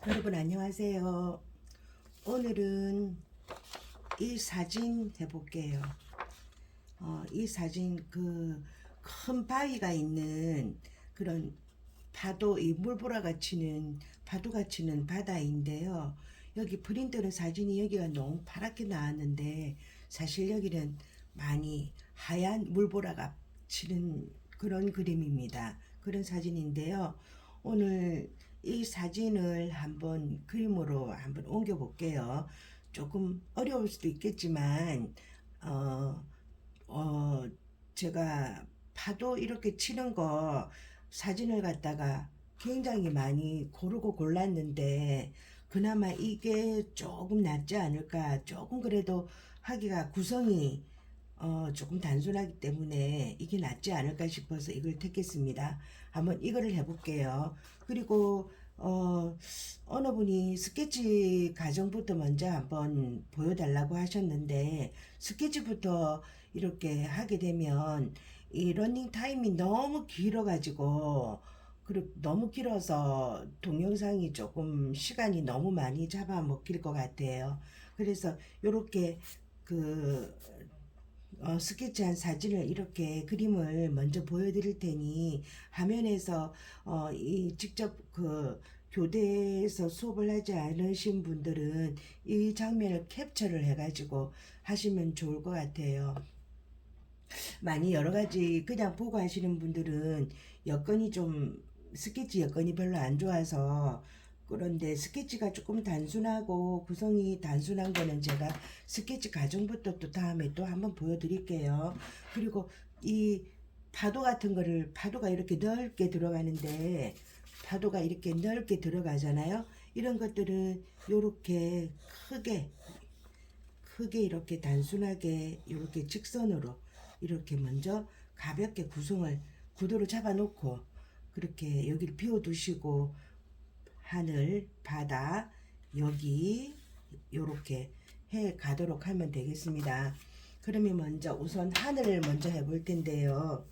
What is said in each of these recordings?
여러분 안녕하세요. 오늘은 이 사진 해볼게요. 이 사진 큰 바위가 있는 그런 파도, 이 물보라가 치는 파도가 치는 바다인데요. 여기 프린트는 사진이 여기가 너무 파랗게 나왔는데 사실 여기는 많이 하얀 물보라가 치는 그런 그림입니다. 그런 사진인데요. 오늘 이 사진을 한번 그림으로 한번 옮겨 볼게요. 조금 어려울 수도 있겠지만 어, 어, 제가 파도 이렇게 치는 거 사진을 갖다가 굉장히 많이 고르고 골랐는데 그나마 이게 조금 낫지 않을까, 조금 그래도 하기가 구성이 조금 단순하기 때문에 이게 낫지 않을까 싶어서 이걸 택했습니다. 한번 이거를 해볼게요. 그리고 어느 분이 스케치 과정부터 먼저 한번 보여달라고 하셨는데 스케치부터 이렇게 하게 되면 이 러닝 타임이 너무 길어가지고 그리고 너무 길어서 동영상이 조금 시간이 너무 많이 잡아먹힐 것 같아요. 그래서 이렇게 그 스케치한 사진을 이렇게 그림을 먼저 보여드릴 테니 화면에서 이 직접 교대에서 수업을 하지 않으신 분들은 이 장면을 캡처를 해가지고 하시면 좋을 것 같아요. 많이 여러 가지 그냥 보고 하시는 분들은 여건이 좀 스케치 여건이 별로 안 좋아서 그런데 스케치가 조금 단순하고 구성이 단순한 거는 제가 스케치 과정부터 또 다음에 또 한번 보여드릴게요. 그리고 이 파도 같은 거를 파도가 이렇게 넓게 들어가는데 파도가 이렇게 넓게 들어가잖아요. 이런 것들은 이렇게 크게 이렇게 단순하게 이렇게 직선으로 이렇게 먼저 가볍게 구도를 잡아 놓고 그렇게 여기를 비워 두시고 하늘, 바다 여기 요렇게 해 가도록 하면 되겠습니다. 그러면 먼저 우선 하늘을 먼저 해볼 텐데요.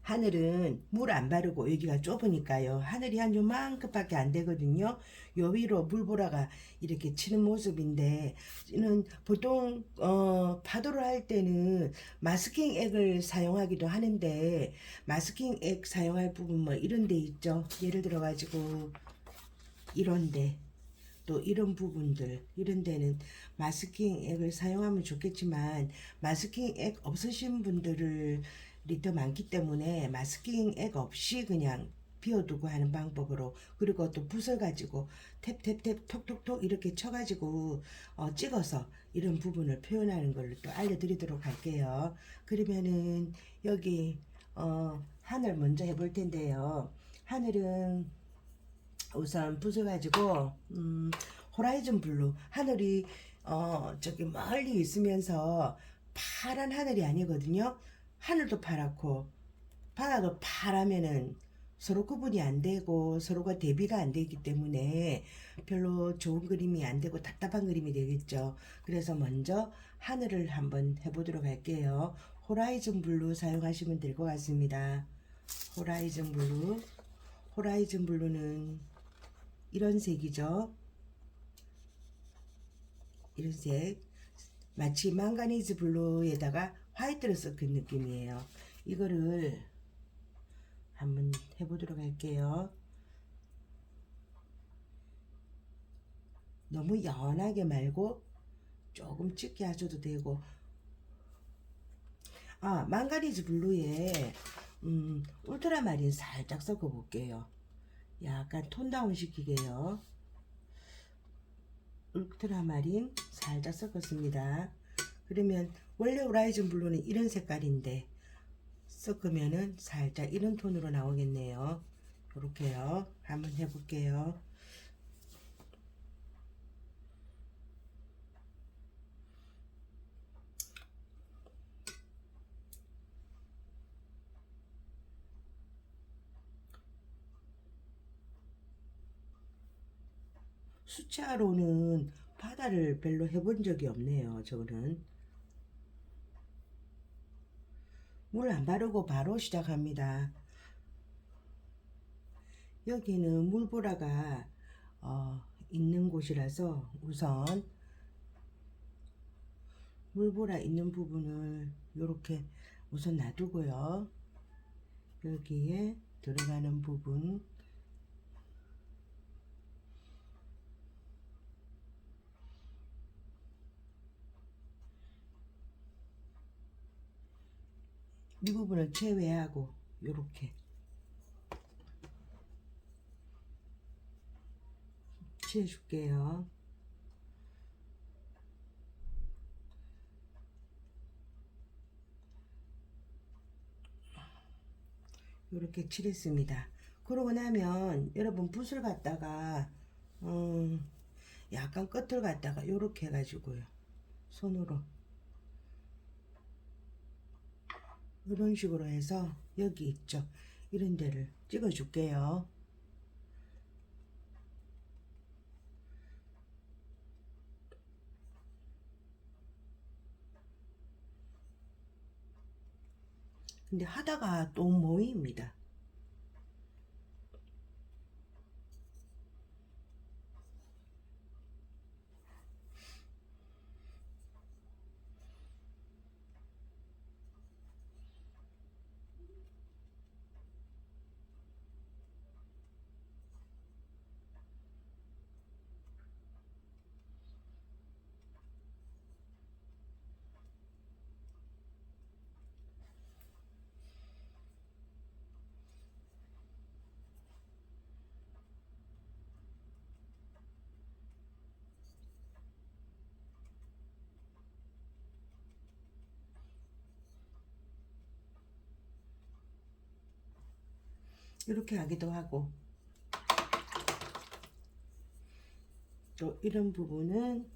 하늘은 물 안 바르고 여기가 좁으니까요. 하늘이 한 요만큼밖에 안 되거든요. 요 위로 물보라가 이렇게 치는 모습인데 는 보통 파도를 할 때는 마스킹 액을 사용하기도 하는데 마스킹 액 사용할 부분 뭐 이런 데 있죠. 예를 들어 가지고 이런데 또 이런 부분들 이런 데는 마스킹 액을 사용하면 좋겠지만 마스킹 액 없으신 분들이 더 많기 때문에 마스킹 액 없이 그냥 비워두고 하는 방법으로 그리고 또 붓을 가지고 탭탭탭 톡톡톡 이렇게 쳐가지고 찍어서 이런 부분을 표현하는 걸로 또 알려드리도록 할게요. 그러면은 여기 하늘 먼저 해볼 텐데요. 하늘은 우선 부숴가지고 호라이즌 블루 하늘이 저기 멀리 있으면서 파란 하늘이 아니거든요. 하늘도 파랗고 바다도 파라면은 서로 구분이 안 되고 서로가 대비가 안 되기 때문에 별로 좋은 그림이 안 되고 답답한 그림이 되겠죠. 그래서 먼저 하늘을 한번 해보도록 할게요. 호라이즌 블루 사용하시면 될 것 같습니다. 호라이즌 블루. 호라이즌 블루는 이런 색이죠. 이런 색. 마치 망가니즈 블루에다가 화이트를 섞은 느낌이에요. 이거를 한번 해보도록 할게요. 너무 연하게 말고 조금 짙게 하셔도 되고 망가니즈 블루에 울트라마린 살짝 섞어 볼게요. 약간 톤 다운 시키게요. 울트라마린 살짝 섞었습니다. 그러면 원래 호라이즌 블루는 이런 색깔인데 섞으면은 살짝 이런 톤으로 나오겠네요. 이렇게요. 한번 해볼게요. 수채화로는 바다를 별로 해본 적이 없네요. 저는 물 안 바르고 바로 시작합니다. 여기는 물보라가 있는 곳이라서 우선 물보라 있는 부분을 이렇게 우선 놔두고요. 여기에 들어가는 부분 이 부분을 제외하고 이렇게 칠해줄게요. 이렇게 칠했습니다. 그러고 나면 여러분 붓을 갖다가 약간 끝을 갖다가 이렇게 해가지고요. 손으로 이런 식으로 해서 여기 있죠. 이런 데를 찍어 줄게요. 근데 하다가 또 모입니다. 이렇게 하기도 하고 또 이런 부분은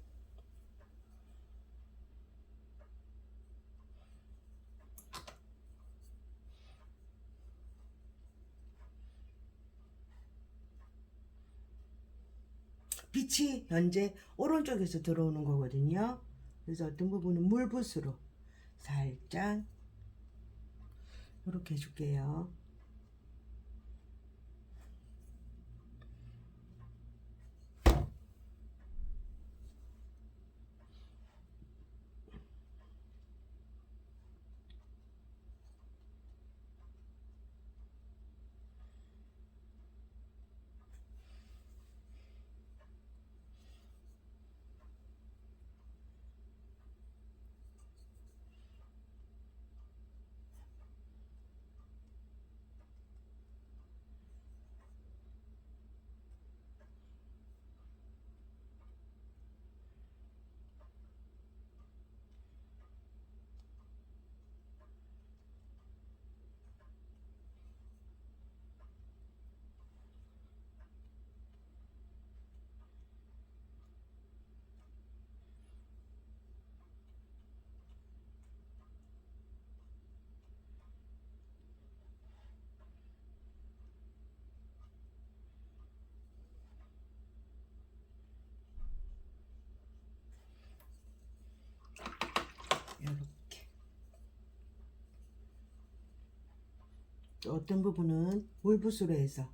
빛이 현재 오른쪽에서 들어오는 거거든요. 그래서 어떤 부분은 물붓으로 살짝 이렇게 해줄게요. 이렇게 또 어떤 부분은 물붓으로 해서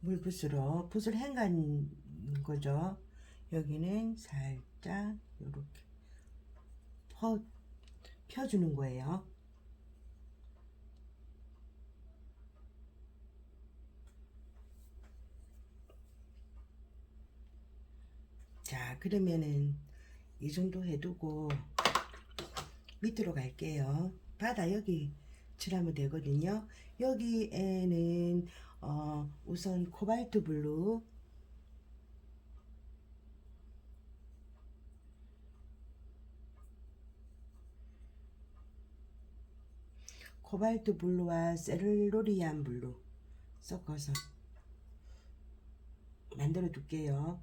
물붓으로 붓을 헹간 거죠. 여기는 살짝 이렇게 펴주는 거예요. 자, 그러면은 이 정도 해두고 밑으로 갈게요. 바다 여기 칠하면 되거든요. 여기에는 우선 코발트 블루 코발트 블루와 세르로리안 블루 섞어서 만들어 둘게요.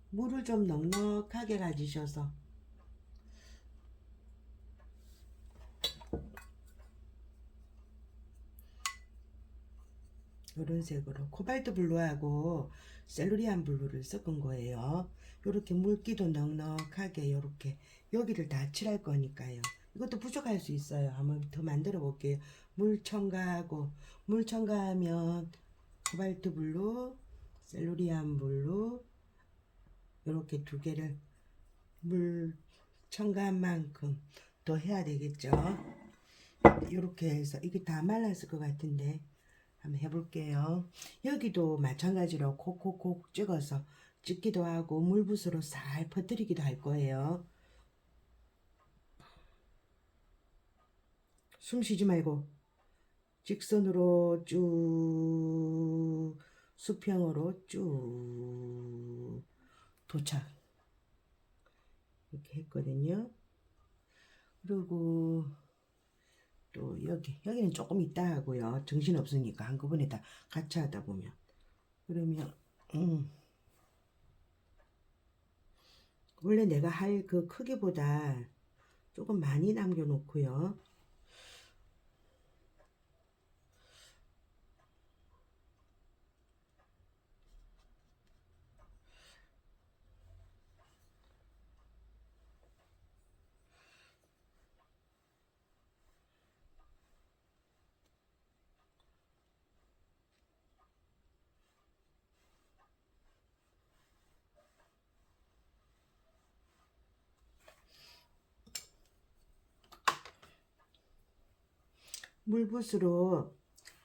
물을 좀 넉넉하게 가지셔서 이런 색으로 코발트 블루하고 셀루리안 블루를 섞은 거예요. 요렇게 물기도 넉넉하게 요렇게 여기를 다 칠할 거니까요. 이것도 부족할 수 있어요. 한번 더 만들어 볼게요. 물 첨가하고, 물 첨가하면 코발트 블루, 셀루리안 블루 요렇게 두 개를 물 첨가한 만큼 더 해야 되겠죠. 이렇게 해서 이게 다 말랐을 것 같은데 한번 해볼게요. 여기도 마찬가지로 콕콕콕 찍어서 찍기도 하고 물붓으로 살 퍼뜨리기도 할 거예요. 숨 쉬지 말고 직선으로 쭉 수평으로 쭉 도착 이렇게 했거든요. 그리고 또 여기는 조금 있다 하고요. 정신없으니까 한꺼번에 다 같이 하다 보면 그러면 원래 내가 할 그 크기보다 조금 많이 남겨 놓고요. 물붓으로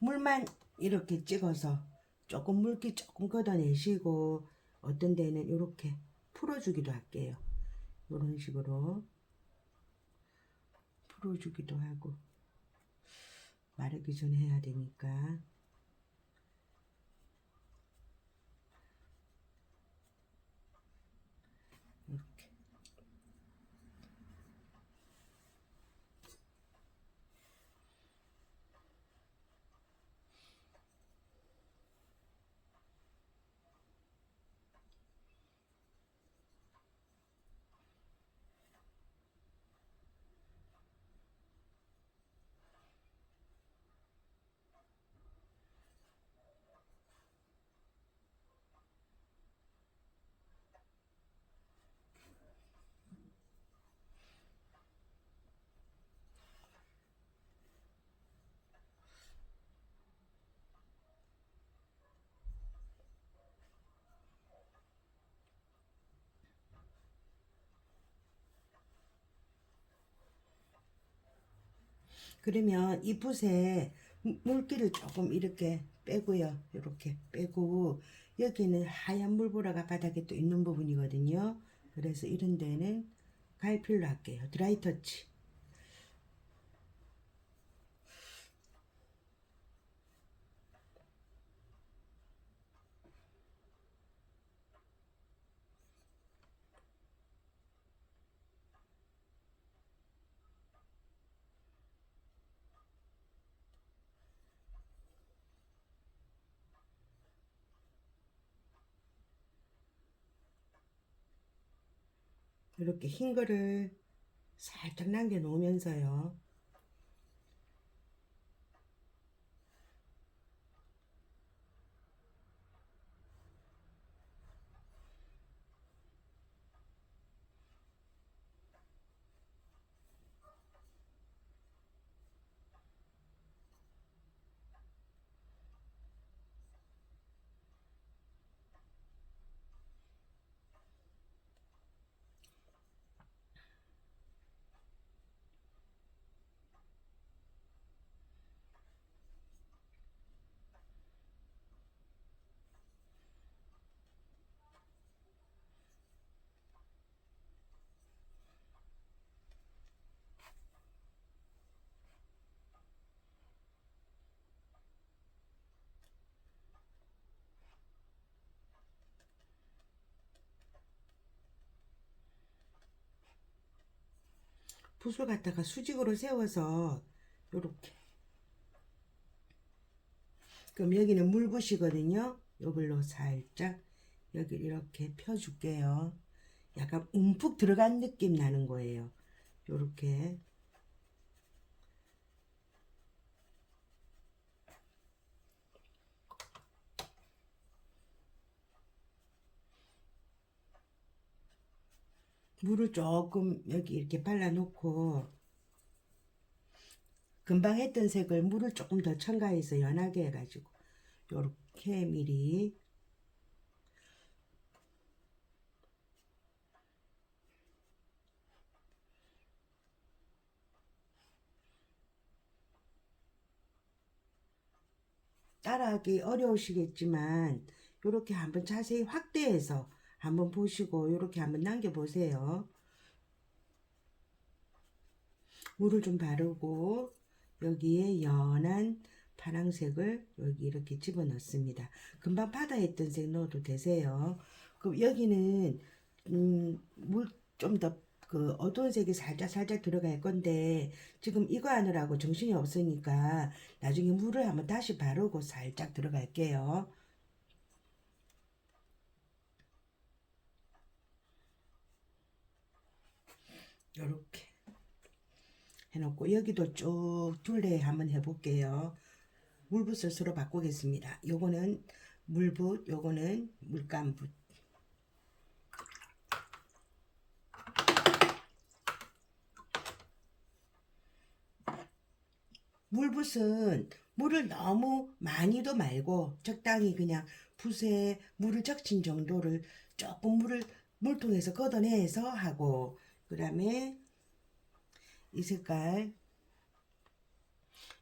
물만 이렇게 찍어서 조금 물기 조금 걷어내시고 어떤 데는 이렇게 풀어주기도 할게요. 이런 식으로 풀어주기도 하고 마르기 전에 해야 되니까 이렇게 그러면 이 붓에 물기를 조금 이렇게 빼고요. 이렇게 빼고 여기는 하얀 물보라가 바닥에 또 있는 부분이거든요. 그래서 이런 데는 갈필로 할게요. 드라이 터치. 이렇게 흰 거를 살짝 남겨 놓으면서요. 붓을 갖다가 수직으로 세워서 요렇게 그럼 여기는 물붓이거든요. 이걸로 살짝 여기 이렇게 펴줄게요. 약간 움푹 들어간 느낌 나는 거예요. 요렇게 물을 조금 여기 이렇게 발라 놓고 금방 했던 색을 물을 조금 더 첨가해서 연하게 해가지고 요렇게 미리 따라하기 어려우시겠지만 요렇게 한번 자세히 확대해서 한번 보시고 요렇게 한번 남겨보세요. 물을 좀 바르고 여기에 연한 파란색을 여기 이렇게 집어넣습니다. 금방 파다했던 색 넣어도 되세요. 그럼 여기는 물 좀 더 그 어두운 색이 살짝 들어갈 건데 지금 이거 하느라고 정신이 없으니까 나중에 물을 한번 다시 바르고 살짝 들어갈게요. 요렇게 해놓고 여기도 쭉 둘레 한번 해볼게요. 물붓을 바꾸겠습니다. 요거는 물붓, 요거는 물감붓. 물붓은 물을 너무 많이도 말고 적당히 그냥 붓에 물을 적신 정도를 조금 물통에서 걷어내서 하고 그 다음에 이 색깔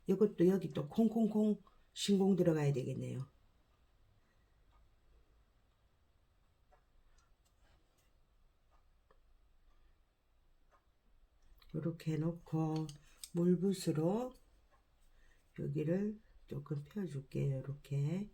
이것도 여기 또 콩콩콩 신공 들어가야 되겠네요. 이렇게 해놓고 물붓으로 여기를 조금 펴줄게요. 이렇게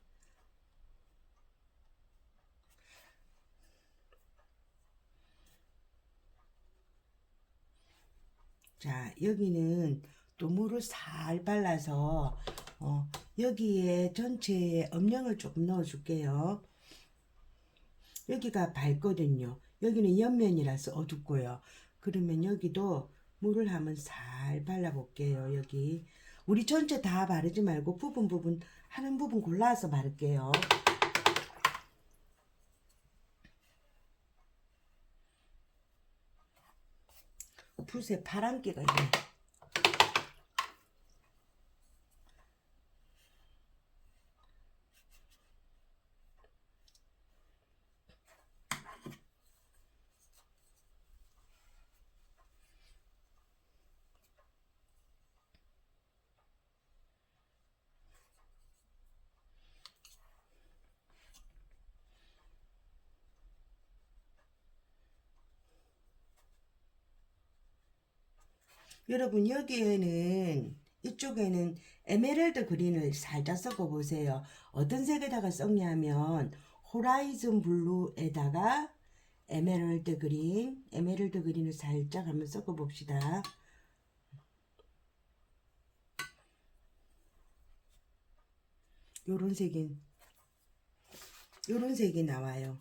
자 여기는 또 물을 살 발라서 여기에 전체에 음영을 조금 넣어 줄게요. 여기가 밝거든요. 여기는 옆면이라서 어둡고요. 그러면 여기도 물을 한번 살 발라 볼게요. 여기 우리 전체 다 바르지 말고 부분 하는 부분 골라서 바를게요. 붓에 파란기가 있네. 여러분 여기에는 이쪽에는 에메랄드 그린을 살짝 섞어 보세요. 어떤 색에다가 섞냐면 호라이즌 블루에다가 에메랄드 그린을 살짝 한번 섞어 봅시다. 요런 색이 나와요.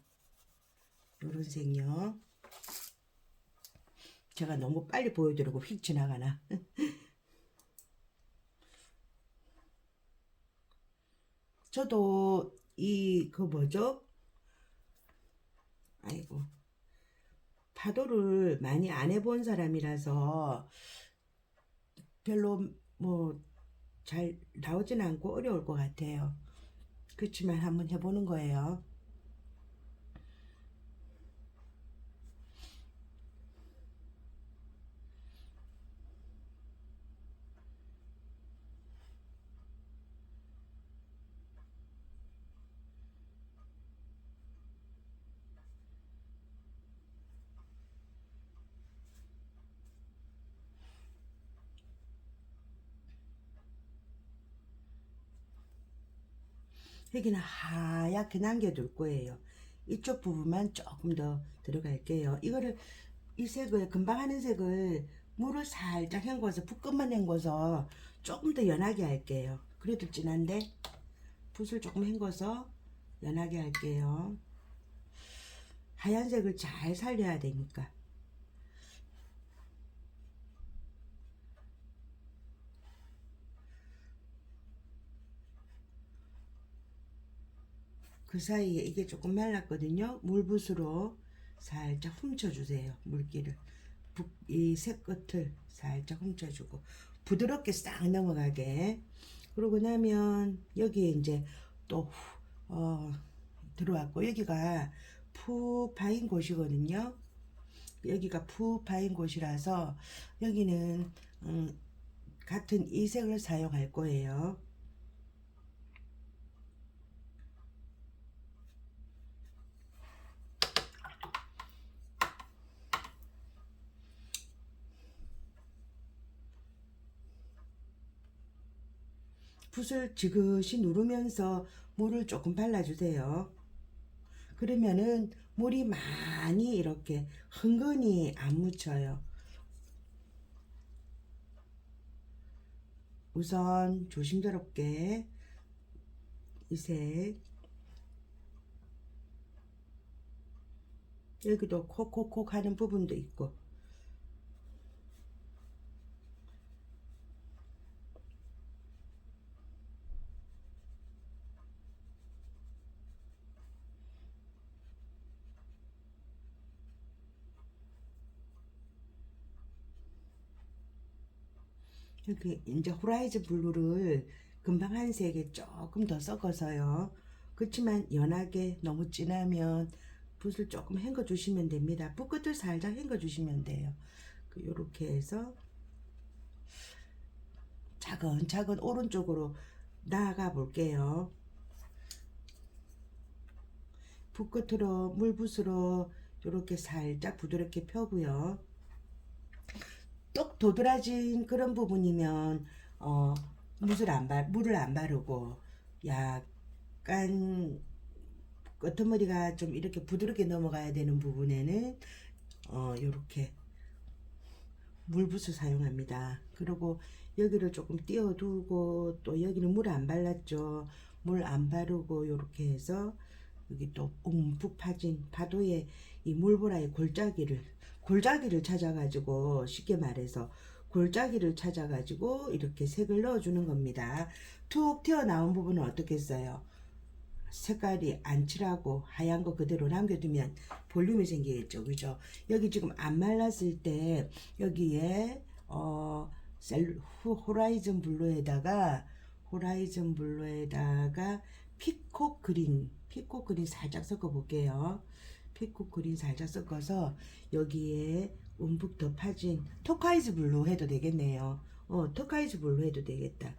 요런 색이요. 제가 너무 빨리 보여드리고 휙 지나가나. 저도 그 뭐죠? 아이고 파도를 많이 안 해본 사람이라서 별로 뭐 잘 나오진 않고 어려울 것 같아요. 그렇지만 한번 해보는 거예요. 여기는 하얗게 남겨둘 거예요. 이쪽 부분만 조금 더 들어갈게요. 이 색을 금방 하는 색을 물을 살짝 헹궈서 붓끝만 헹궈서 조금 더 연하게 할게요. 그래도 진한데 붓을 조금 헹궈서 연하게 할게요. 하얀색을 잘 살려야 되니까. 그 사이에 이게 조금 말랐거든요. 물붓으로 살짝 훔쳐주세요. 물기를. 이 새끝을 살짝 훔쳐주고 부드럽게 싹 넘어가게. 그러고 나면 여기에 이제 또 들어왔고, 여기가 푹 파인 곳이거든요. 여기가 푹 파인 곳이라서 여기는 같은 이 색을 사용할 거예요. 붓을 지그시 누르면서 물을 조금 발라주세요. 그러면은 물이 많이 이렇게 흥건히 안 묻혀요. 우선 조심스럽게 이 색, 여기도 콕콕콕 하는 부분도 있고, 여기 이제 호라이즌 블루를 금방 한 색에 조금 더 섞어서요. 그렇지만 연하게 너무 진하면 붓을 조금 헹궈 주시면 됩니다. 붓 끝을 살짝 헹궈 주시면 돼요. 요렇게 해서 차근차근 오른쪽으로 나아가 볼게요. 붓 끝으로 물붓으로 이렇게 살짝 부드럽게 펴고요. 똑 도드라진 그런 부분이면 물을 안 바르고 약간 끄트머리가 좀 이렇게 부드럽게 넘어가야 되는 부분에는 이렇게 물붓을 사용합니다. 그리고 여기를 조금 띄워두고, 또 여기는 물 안 발랐죠. 물 안 바르고 이렇게 해서 여기 또 움푹 파진 파도에 이 물보라의 골짜기를 찾아가지고, 쉽게 말해서 골짜기를 찾아가지고 이렇게 색을 넣어주는 겁니다. 툭 튀어나온 부분은 어떻겠어요? 색깔이 안 칠하고 하얀 거 그대로 남겨두면 볼륨이 생기겠죠. 그죠? 여기 지금 안 말랐을 때 여기에 호라이즌 블루에다가 피콕 그린 살짝 섞어 볼게요. 피콕 그린 살짝 섞어서 여기에 움푹 더 파진 터카이즈 블루 해도 되겠네요. 터카이즈 블루 해도 되겠다.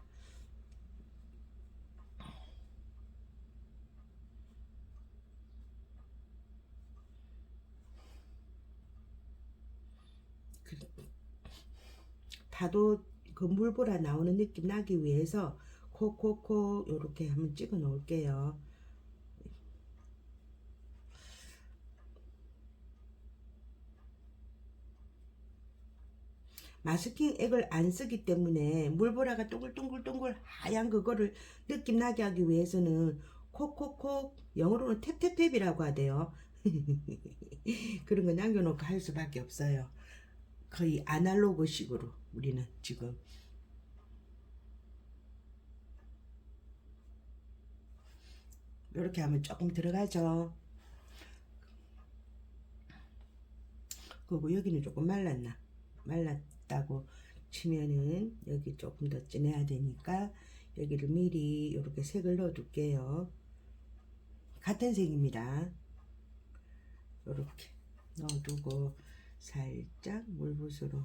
파도 그 물보라 나오는 느낌 나기 위해서 콕콕콕 요렇게 한번 찍어 놓을게요. 마스킹 액을 안 쓰기 때문에 물보라가 동글동글동글 하얀 그거를 느낌 나게 하기 위해서는 콕콕콕, 영어로는 탭탭탭이라고 하대요. 그런 거 남겨놓고 할 수밖에 없어요. 거의 아날로그식으로 우리는 지금 이렇게 하면 조금 들어가죠. 그리고 여기는 조금 말랐다고 치면은 여기 조금 더 진해야 되니까 여기를 미리 이렇게 색을 넣어 둘게요. 같은 색입니다. 이렇게 넣어두고 살짝 물붓으로,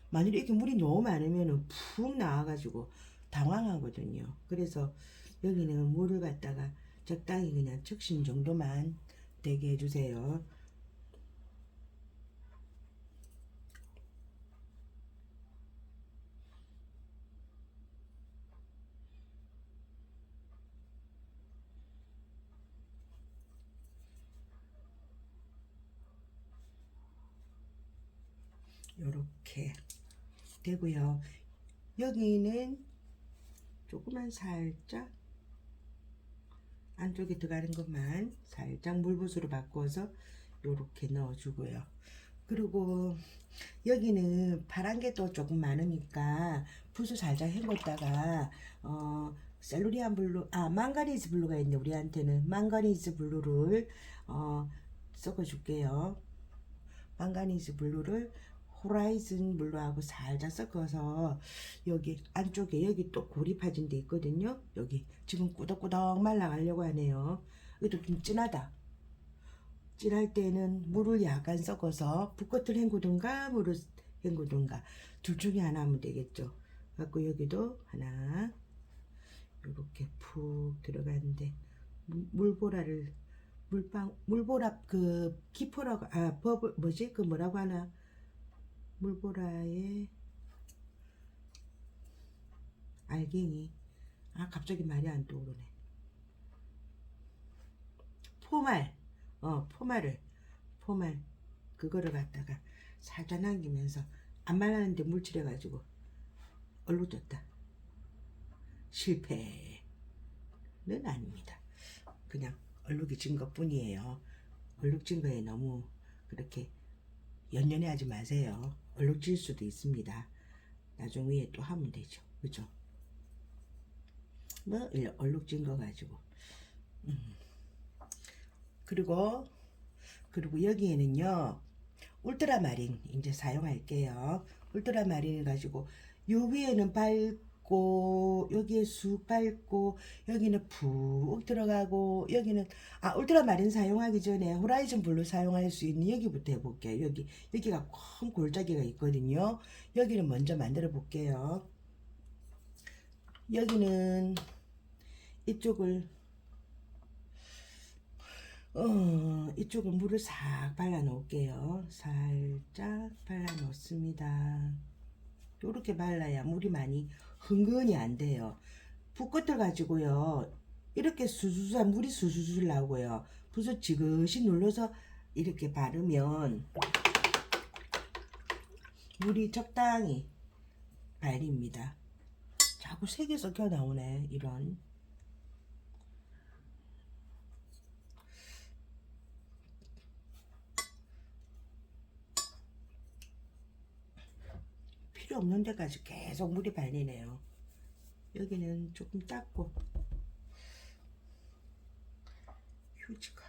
만일에 이렇게 물이 너무 많으면 푹 나와가지고 당황하거든요. 그래서 여기는 물을 갖다가 적당히 그냥 적심 정도만 되게 해주세요. 요렇게 되고요. 여기는 조금만 살짝 안쪽에 들어가는 것만 살짝 물붓으로 바꿔서 요렇게 넣어주고요. 그리고 여기는 파란 게 또 조금 많으니까 붓을 살짝 헹궜다가 셀루리안 블루, 망가니즈 블루가 있는데 우리한테는 망가니즈 블루를 섞어 줄게요. 망가니즈 블루를 호라이즌 블루하고 살짝 섞어서 여기 안쪽에 여기 또 고리 파진 데 있거든요. 여기 지금 꾸덕꾸덕 말라가려고 하네요. 이것도 좀 진하다. 진할 때는 물을 약간 섞어서 붓겉을 헹구든가 물을 헹구든가 둘 중에 하나 하면 되겠죠. 갖고 여기도 하나 이렇게 푹 들어가는데 물보라를 물보라 그 기포라고 버블 뭐지 그 뭐라고 하나 물보라의 알갱이 갑자기 말이 안 떠오르네. 포말 포말 그거를 갖다가 살짝 남기면서 안 말랐는데 물칠해가지고 얼룩졌다. 실패는 아닙니다. 그냥 얼룩이 진 것 뿐이에요. 얼룩 진 거에 너무 그렇게 연연해 하지 마세요. 얼룩 질 수도 있습니다. 나중 위에 또 하면 되죠. 그죠? 뭐 얼룩 진 거 가지고 그리고 여기에는요 울트라마린 이제 사용할게요. 울트라마린을 가지고 요 위에는 밝고 여기에 쑥 밝고 여기는 푹 들어가고 여기는 울트라마린 사용하기 전에 호라이즌 블루 사용할 수 있는 여기부터 해볼게요. 여기가 큰 골짜기가 있거든요. 여기는 먼저 만들어 볼게요. 여기는 이쪽을 이쪽을 물을 싹 발라 놓을게요. 살짝 발라 놓습니다. 이렇게 발라야 물이 많이 흥건히 안 돼요. 붓끝을 가지고요. 이렇게 물이 수수수 나오고요. 붓을 지그시 눌러서 이렇게 바르면 물이 적당히 발립니다. 자꾸 색이 껴 나오네. 이런. 필요 없는 데까지 계속 물이 발리네요. 여기는 조금 닦고 휴지가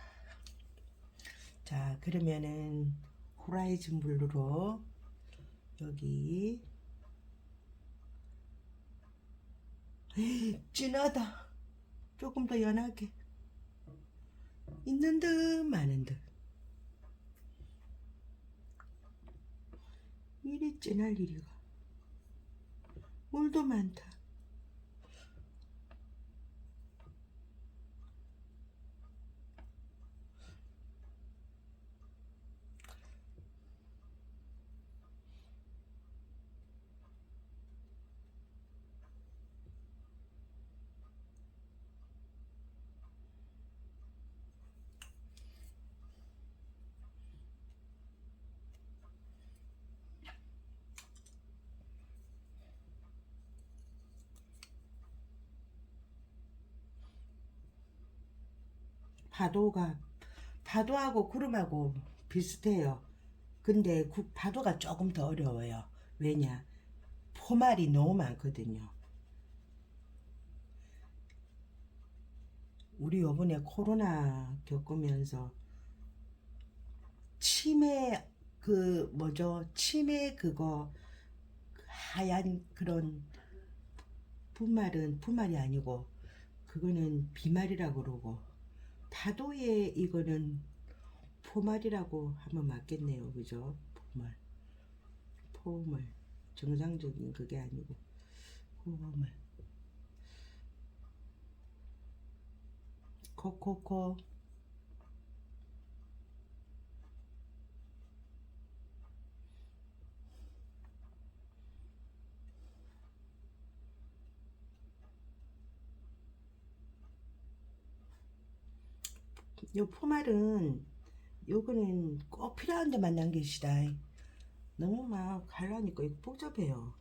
자 그러면은 호라이즌 블루로 여기 진하다. 조금 더 연하게 있는 듯 마는 듯. 이리 진할 일이가. 물도 많다. 파도하고 구름하고 비슷해요. 근데 파도가 조금 더 어려워요. 왜냐? 포말이 너무 많거든요. 우리 요번에 코로나 겪으면서 치매 치매 그거 하얀 그런 분말이 아니고 그거는 비말이라고 그러고 파도에 이거는 포말이라고 하면 맞겠네요. 그죠? 포말 정상적인 그게 아니고 포말 코코코 요 포말은 요거는 꼭 필요한 데만 남기시다. 너무 막 갈라니까 이거 복잡해요.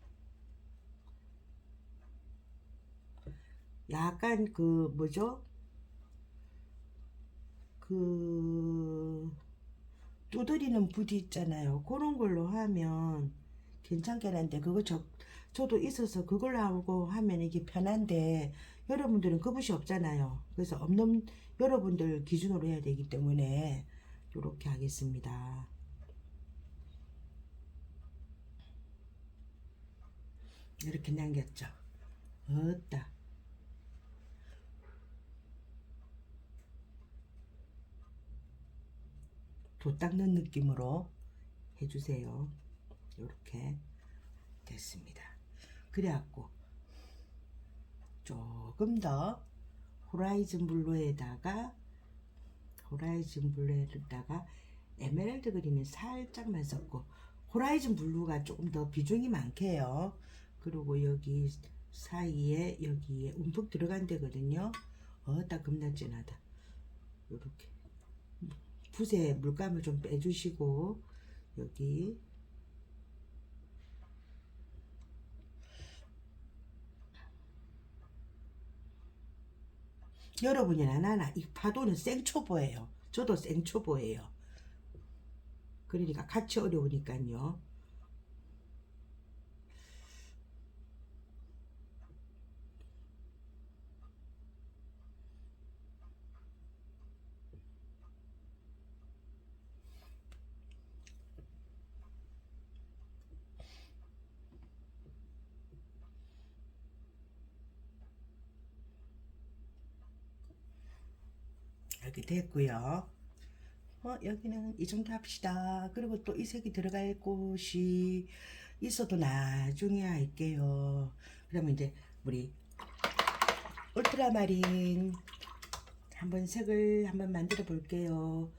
약간 그 뭐죠? 그 두드리는 붓이 있잖아요. 그런 걸로 하면 괜찮긴 한데 저도 있어서 그걸로 하고 하면 이게 편한데 여러분들은 그 붓이 없잖아요. 그래서 없는 여러분들 기준으로 해야 되기 때문에 이렇게 하겠습니다. 이렇게 남겼죠. 어따 도 닦는 느낌으로 해주세요. 이렇게 됐습니다. 그래갖고 조금 더 호라이즌 블루에다가 에메랄드 그린을 살짝만 섞고, 호라이즌 블루가 조금 더 비중이 많게요. 그리고 여기 사이에 여기에 움푹 들어간 데거든요. 딱 겁나 진하다. 이렇게 붓에 물감을 좀 빼주시고, 여기 여러분이 나나 이 파도는 생초보예요. 저도 생초보예요. 그러니까 같이 어려우니까요. 이렇게 됐고요. 여기는 이 정도 합시다. 그리고 또 이 색이 들어갈 곳이 있어도 나중에 할게요. 그러면 이제 우리 울트라마린 한번 색을 한번 만들어 볼게요.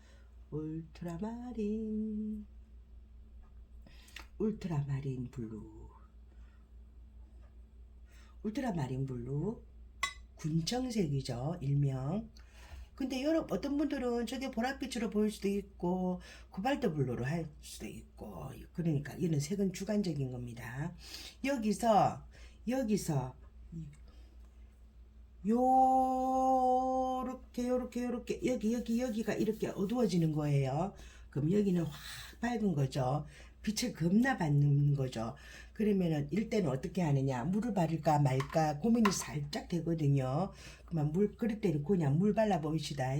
울트라마린 블루 군청색이죠, 일명. 근데 여러분 어떤 분들은 저게 보랏빛으로 보일 수도 있고 코발트 블루로 할 수도 있고, 그러니까 이는 색은 주관적인 겁니다. 여기서 요렇게 여기가 이렇게 어두워지는 거예요. 그럼 여기는 확 밝은 거죠. 빛을 겁나 받는 거죠. 그러면은 이때는 어떻게 하느냐, 물을 바를까 말까 고민이 살짝 되거든요. 그러면 그럴 때는 그냥 물 발라 봅시다.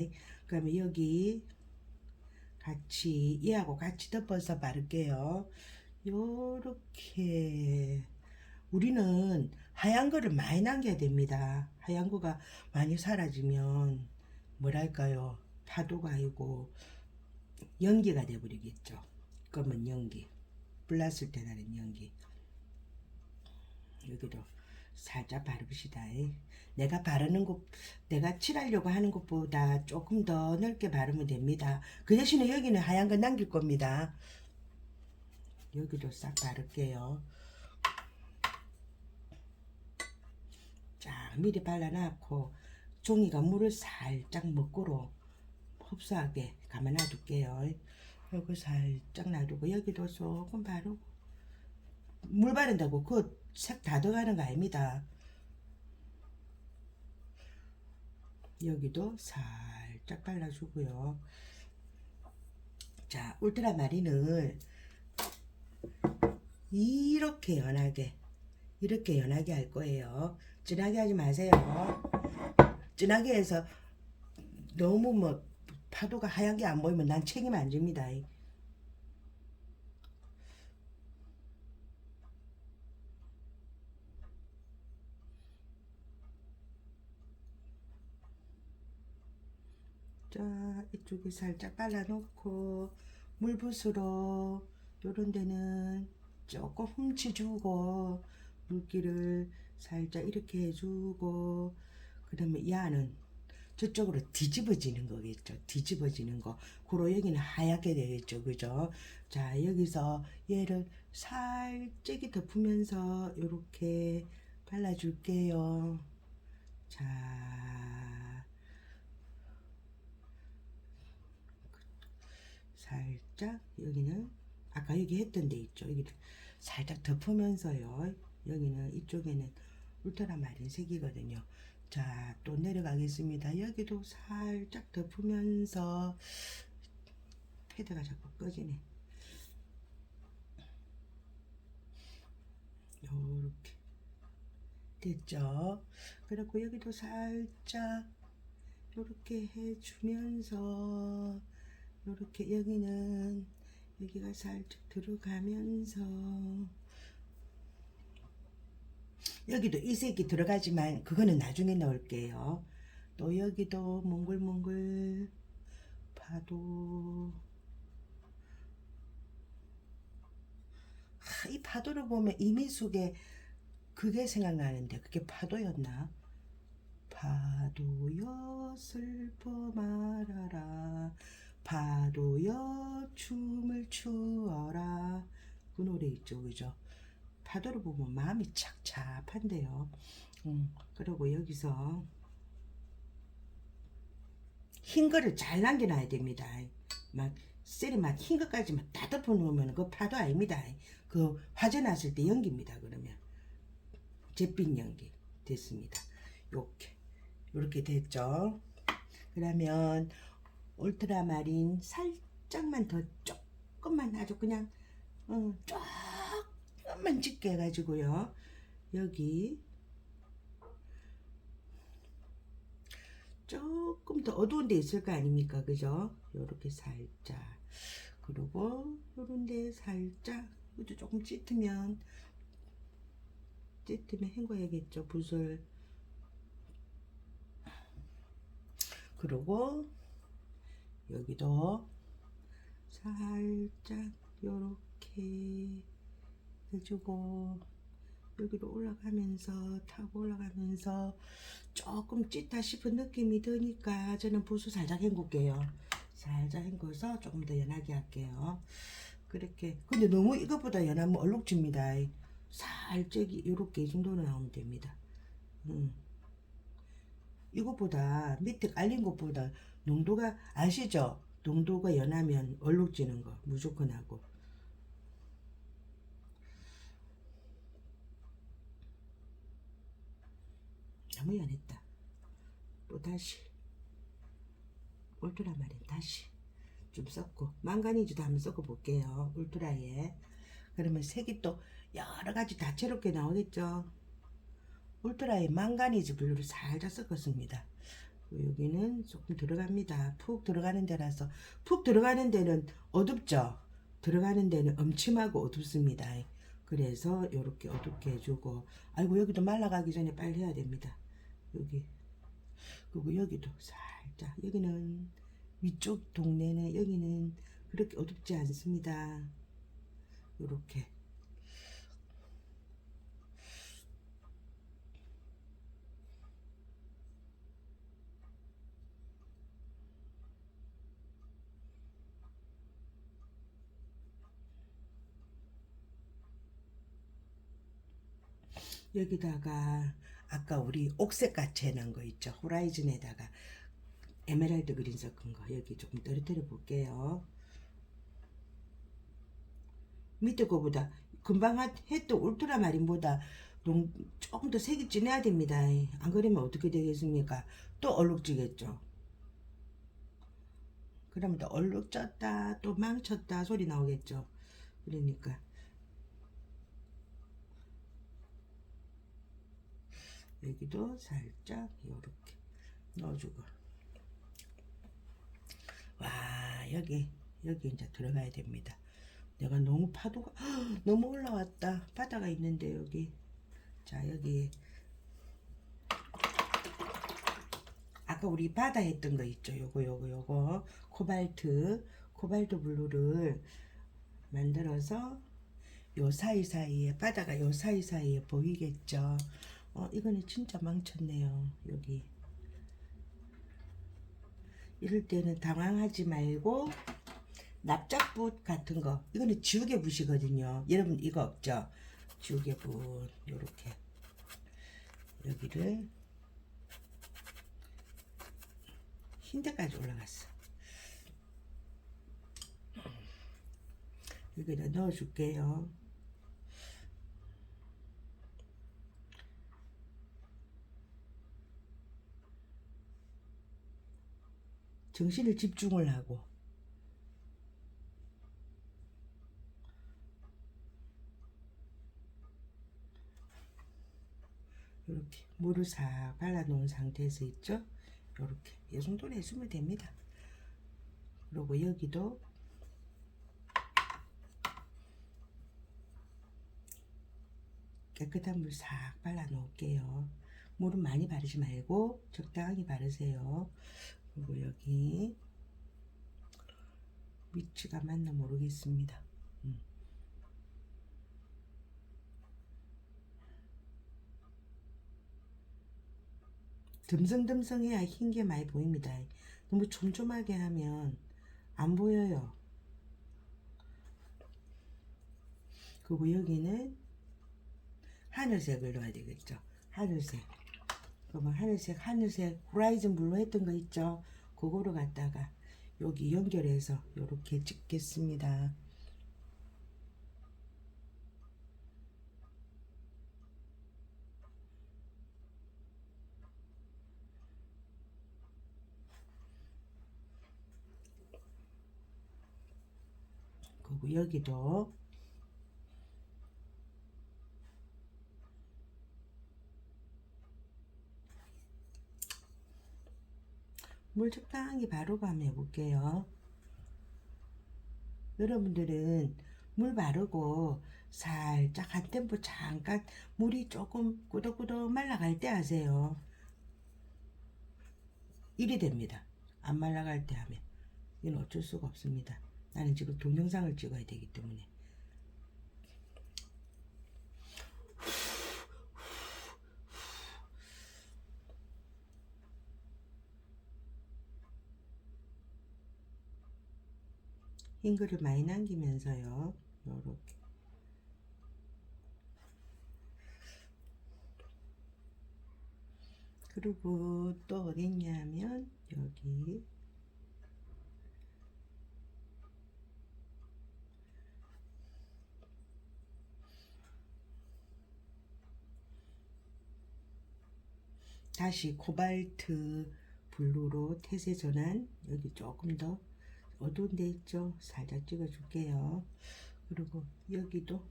그러면 여기 얘하고 같이 덮어서 바를게요. 요렇게 우리는 하얀 거를 많이 남겨야 됩니다. 하얀 거가 많이 사라지면 뭐랄까요, 파도가 아니고 연기가 돼버리겠죠. 검은 연기, 불났을 때 나는 연기. 여기도 살짝 바릅시다. 내가 칠하려고 하는 것보다 조금 더 넓게 바르면 됩니다. 그 대신에 여기는 하얀 거 남길 겁니다. 여기도 싹 바를게요. 쫙 미리 발라놓고 종이가 물을 살짝 먹고로 흡수하게 가만 놔둘게요. 여기 살짝 놔두고 여기도 조금 바르고, 물 바른다고 그 색 다 들어가는 거 아닙니다. 여기도 살짝 발라주고요. 자, 울트라마린을 이렇게 연하게 할 거예요. 진하게 하지 마세요. 진하게 해서 너무 뭐 파도가 하얀 게 안 보이면 난 책임 안 집니다. 자, 이쪽에 살짝 발라놓고 물붓으로 요런 데는 조금 훔치주고 물기를 살짝 이렇게 해주고, 그러면 야는 저쪽으로 뒤집어지는 거겠죠. 뒤집어지는 거. 그로 여기는 하얗게 되겠죠. 그죠? 자, 여기서 얘를 살짝 덮으면서 이렇게 발라줄게요. 자, 살짝 여기는 아까 여기 했던 데 있죠. 여기 살짝 덮으면서요. 여기는 이쪽에는 울트라마린 색이거든요. 자, 또 내려가겠습니다. 여기도 살짝 덮으면서, 패드가 자꾸 꺼지네. 요렇게 됐죠. 그리고 여기도 살짝 요렇게 해주면서, 요렇게 여기가 살짝 들어가면서 여기도 이 색이 들어가지만 그거는 나중에 넣을게요. 또 여기도 몽글몽글 파도. 이 파도를 보면 이민숙의 그게 생각나는데 그게 파도였나? 파도여 슬퍼 말아라 파도여 춤을 추어라 그 노래 있죠 그죠? 파도를 보면 마음이 착잡한데요. 그리고 여기서 흰 거를 잘 남겨놔야 됩니다. 막 셀이 막 흰 것까지만 다 덮어놓으면 그 파도 아닙니다. 그 화재 났을 때 연기입니다. 그러면 잿빛 연기 됐습니다. 요렇게 됐죠. 그러면 울트라마린 살짝만 더 조금만 아주 그냥 조금만 짙게 해가지고요. 여기 조금 더 어두운 데 있을 거 아닙니까 그죠? 요렇게 살짝 그리고 요런 데 살짝 이것도 조금 짙으면 헹궈야겠죠 붓을. 그리고 여기도 살짝 요렇게 해주고 여기로 올라가면서 타고 올라가면서 조금 찌다 싶은 느낌이 드니까 저는 붓을 살짝 헹굴게요. 살짝 헹궈서 조금 더 연하게 할게요. 그렇게. 근데 너무 이것보다 연하면 얼룩집니다. 살짝 이렇게 이 정도는 나오면 됩니다. 이것보다 밑에 깔린 것보다 농도가 아시죠? 농도가 연하면 얼룩지는 거 무조건 하고. 너무 연했다. 또 다시 울트라마린 다시 좀 섞고 망가니즈도 한번 섞어 볼게요. 울트라에. 그러면 색이 또 여러가지 다채롭게 나오겠죠. 울트라에 망가니즈 블루를 살짝 섞었습니다. 여기는 조금 들어갑니다. 푹 들어가는 데라서 푹 들어가는 데는 어둡죠. 들어가는 데는 음침하고 어둡습니다. 그래서 이렇게 어둡게 해주고 아이고 여기도 말라가기 전에 빨리 해야 됩니다. 여기 그리고 여기도 살짝 여기는 위쪽 동네는 여기는 그렇게 어둡지 않습니다. 이렇게 여기다가 아까 우리 옥색 같이 해놓은 거 있죠. 호라이즌에다가 에메랄드 그린 섞은 거 여기 조금 떨어뜨려 볼게요. 밑에 거보다 금방 했던 울트라마린보다 조금 더 색이 진해야 됩니다. 안 그러면 어떻게 되겠습니까? 또 얼룩지겠죠. 그러면 또 얼룩졌다 또 망쳤다 소리 나오겠죠. 그러니까 여기도 살짝 이렇게 넣어주고 와 여기 이제 들어가야 됩니다. 내가 너무 파도가 너무 올라왔다. 바다가 있는데 여기 자 여기 아까 우리 바다 했던 거 있죠. 요거 코발트 블루를 만들어서 요 사이사이에 바다가 요 사이사이에 보이겠죠. 이거는 진짜 망쳤네요. 여기 이럴 때는 당황하지 말고 납작붓 같은 거 이거는 지우개 붓이거든요. 여러분 이거 없죠? 지우개 붓 요렇게 여기를 흰 데까지 올라갔어. 여기다 넣어줄게요. 정신을 집중을 하고 이렇게 물을 싹 발라 놓은 상태에서 있죠. 이렇게 이 정도로 해주면 됩니다. 그리고 여기도 깨끗한 물 싹 발라 놓을게요. 물은 많이 바르지 말고 적당히 바르세요. 그리고 여기 위치가 맞나 모르겠습니다. 듬성듬성해야 흰 게 많이 보입니다. 너무 촘촘하게 하면 안 보여요. 그리고 여기는 하늘색을 넣어야 되겠죠. 하늘색. 그러면 하늘색 호라이즌 블루 했던 거 있죠. 그거로 갖다가 여기 연결해서 이렇게 찍겠습니다. 그리고 여기도 물 적당히 바로 밤 해볼게요. 여러분들은 물 바르고 살짝 한 템포 잠깐 물이 조금 꾸덕꾸덕 말라갈 때 하세요. 이리 됩니다. 안 말라갈 때 하면 이건 어쩔 수가 없습니다. 나는 지금 동영상을 찍어야 되기 때문에. 잉글을 많이 남기면서요. 요렇게. 그리고 또 어딨냐면 여기 다시 코발트 블루로 태세 전환 여기 조금 더 어두운 데 있죠. 살짝 찍어 줄게요. 그리고 여기도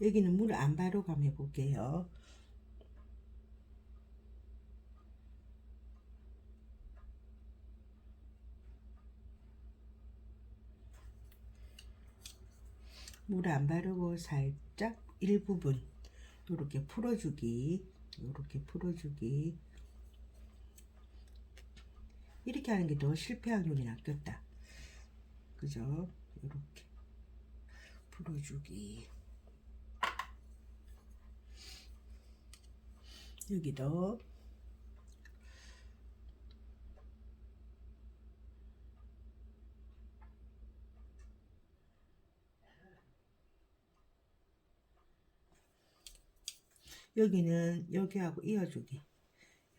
여기는 물 안 바르고 한번 해볼게요. 물 안 바르고 살짝 일부분 이렇게 풀어주기 이렇게 하는 게 더 실패 확률이 낫겠다. 그죠? 이렇게 풀어주기. 여기도 여기는 여기하고 이어주기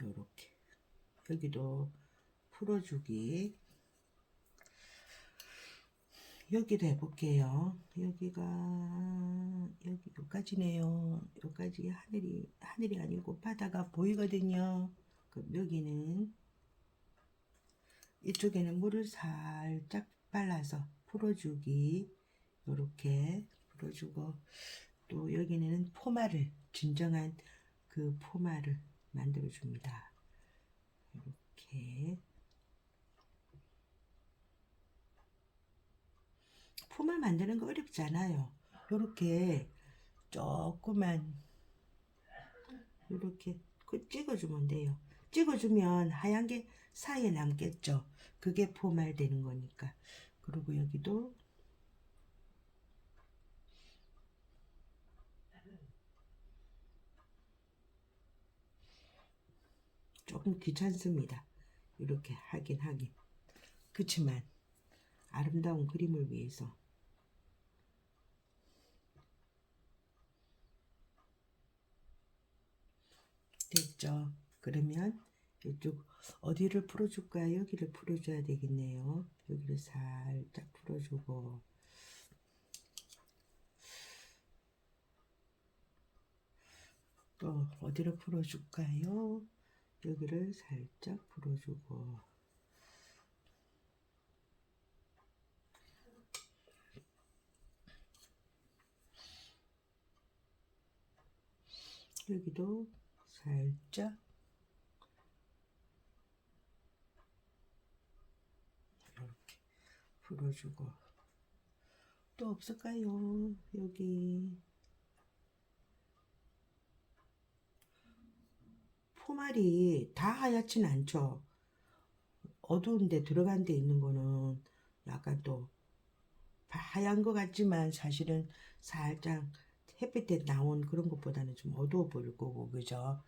요렇게 여기도 풀어주기 여기도 해볼게요. 여기가 여기까지네요. 여기까지 하늘이 아니고 바다가 보이거든요. 그럼 여기는 이쪽에는 물을 살짝 발라서 풀어주기 요렇게 풀어주고 또 여기는 포마를 진정한 그 포마를 만들어 줍니다. 이렇게 포마 만드는 거 어렵지 않아요. 이렇게 조그만 이렇게 찍어주면 돼요. 찍어주면 하얀 게 사이에 남겠죠. 그게 포말 되는 거니까. 그리고 여기도 조금 귀찮습니다. 이렇게 하긴 그치만 아름다운 그림을 위해서 됐죠. 그러면 이쪽 어디를 풀어줄까요? 여기를 풀어줘야 되겠네요. 여기를 살짝 풀어주고 또 어디를 풀어줄까요? 여기를 살짝 풀어주고 여기도 살짝 풀어주고. 또 없을까요? 여기 포말이 다 하얗진 않죠. 어두운 데 들어간 데 있는 거는 약간 또 하얀 것 같지만 사실은 살짝 햇빛에 나온 그런 것보다는 좀 어두워 보일 거고, 그죠?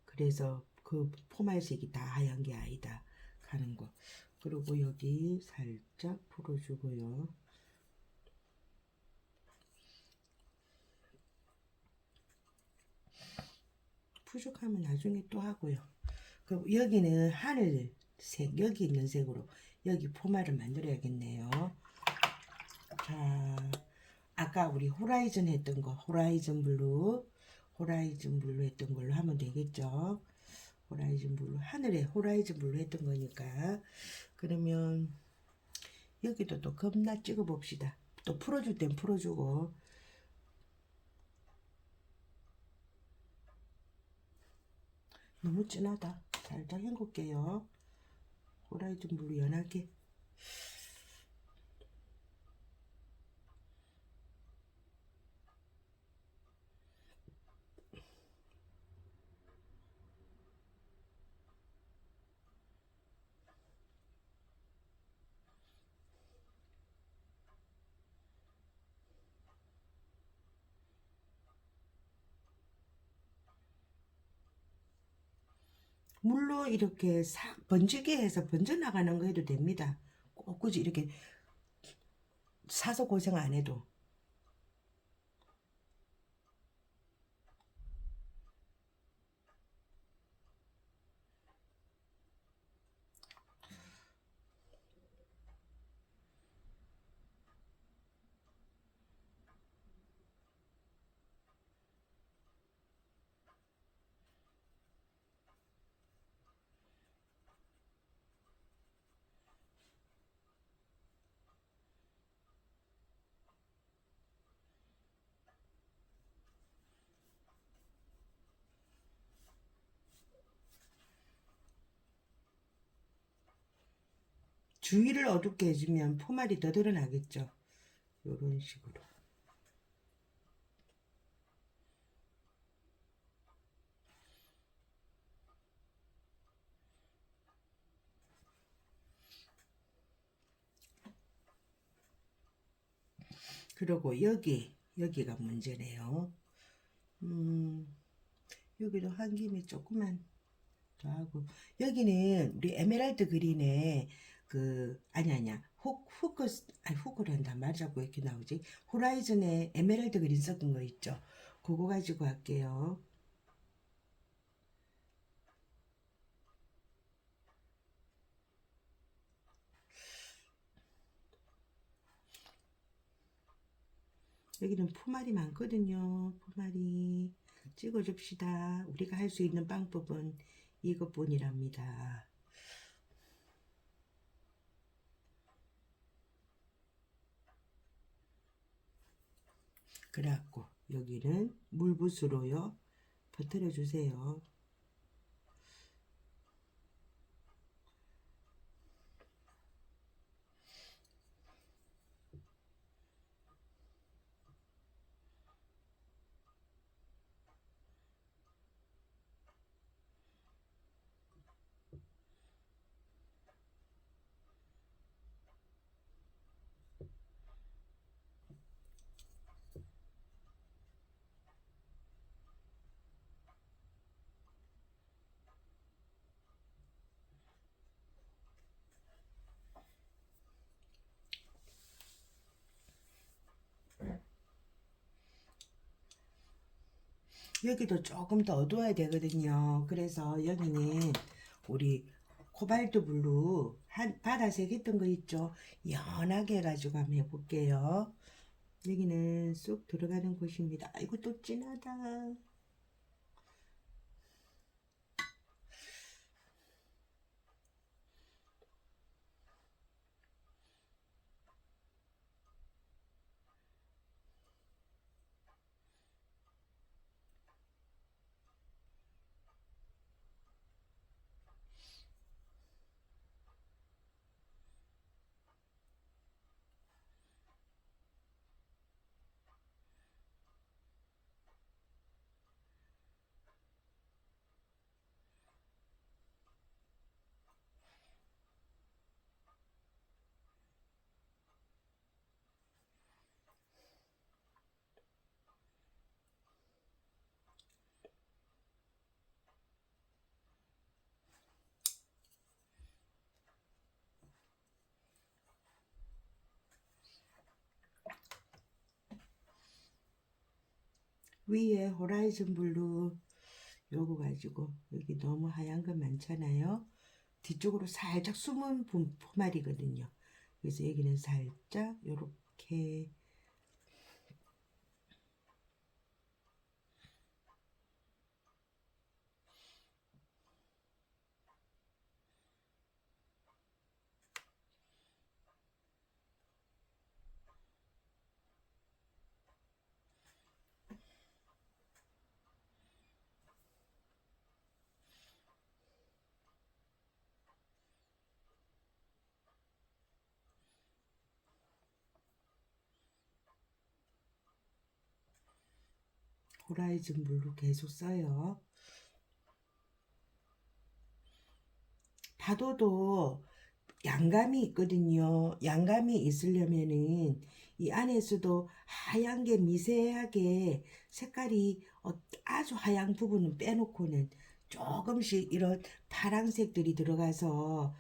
그래서 그 포말색이 다 하얀 게 아니다 하는 거. 그리고 여기 살짝 풀어주고요. 부족하면 나중에 또 하고요. 그럼 여기는 하늘색, 여기 있는 색으로 여기 포말을 만들어야겠네요. 자, 아까 우리 호라이즌 했던 거, 호라이즌 블루 했던 걸로 하면 되겠죠. 호라이즌 블루, 하늘에 호라이즌 블루 했던 거니까. 그러면 여기도 또 겁나 찍어 봅시다. 또 풀어줄 땐 풀어주고. 너무 진하다. 살짝 헹굴게요. 호라이즌 블루 연하게. 물로 이렇게 싹 번지게 해서 번져나가는 거 해도 됩니다. 꼭 굳이 이렇게 사서 고생 안 해도. 주위를 어둡게 해주면 포말이 더 드러나겠죠. 이런 식으로. 그리고 여기가 문제네요. 여기도 한 김에 조금만 더 하고. 여기는 우리 에메랄드 그린에 아니야. 후크란다. 말 자꾸 이렇게 나오지. 호라이즌에 에메랄드 그린 섞은 거 있죠. 그거 가지고 할게요. 여기는 포말이 많거든요. 포말이. 찍어줍시다. 우리가 할 수 있는 방법은 이것뿐이랍니다. 그래갖고 여기는 물붓으로요. 버텨려 주세요. 여기도 조금 더 어두워야 되거든요. 그래서 여기는 우리 코발트 블루 바다색 했던 거 있죠. 연하게 해가지고 한번 해볼게요. 여기는 쏙 들어가는 곳입니다. 아이고 또 진하다. 위에 호라이즌 블루 요거 가지고 여기 너무 하얀 거 많잖아요. 뒤쪽으로 살짝 숨은 포말이거든요. 그래서 여기는 살짝 요렇게 호라이즌 블루 계속 써요. 파도도 양감이 있거든요. 양감이 있으려면은 이 안에서도 하얀 게 미세하게 색깔이 아주 하얀 부분은 빼놓고는 조금씩 이런 파란색들이 들어가서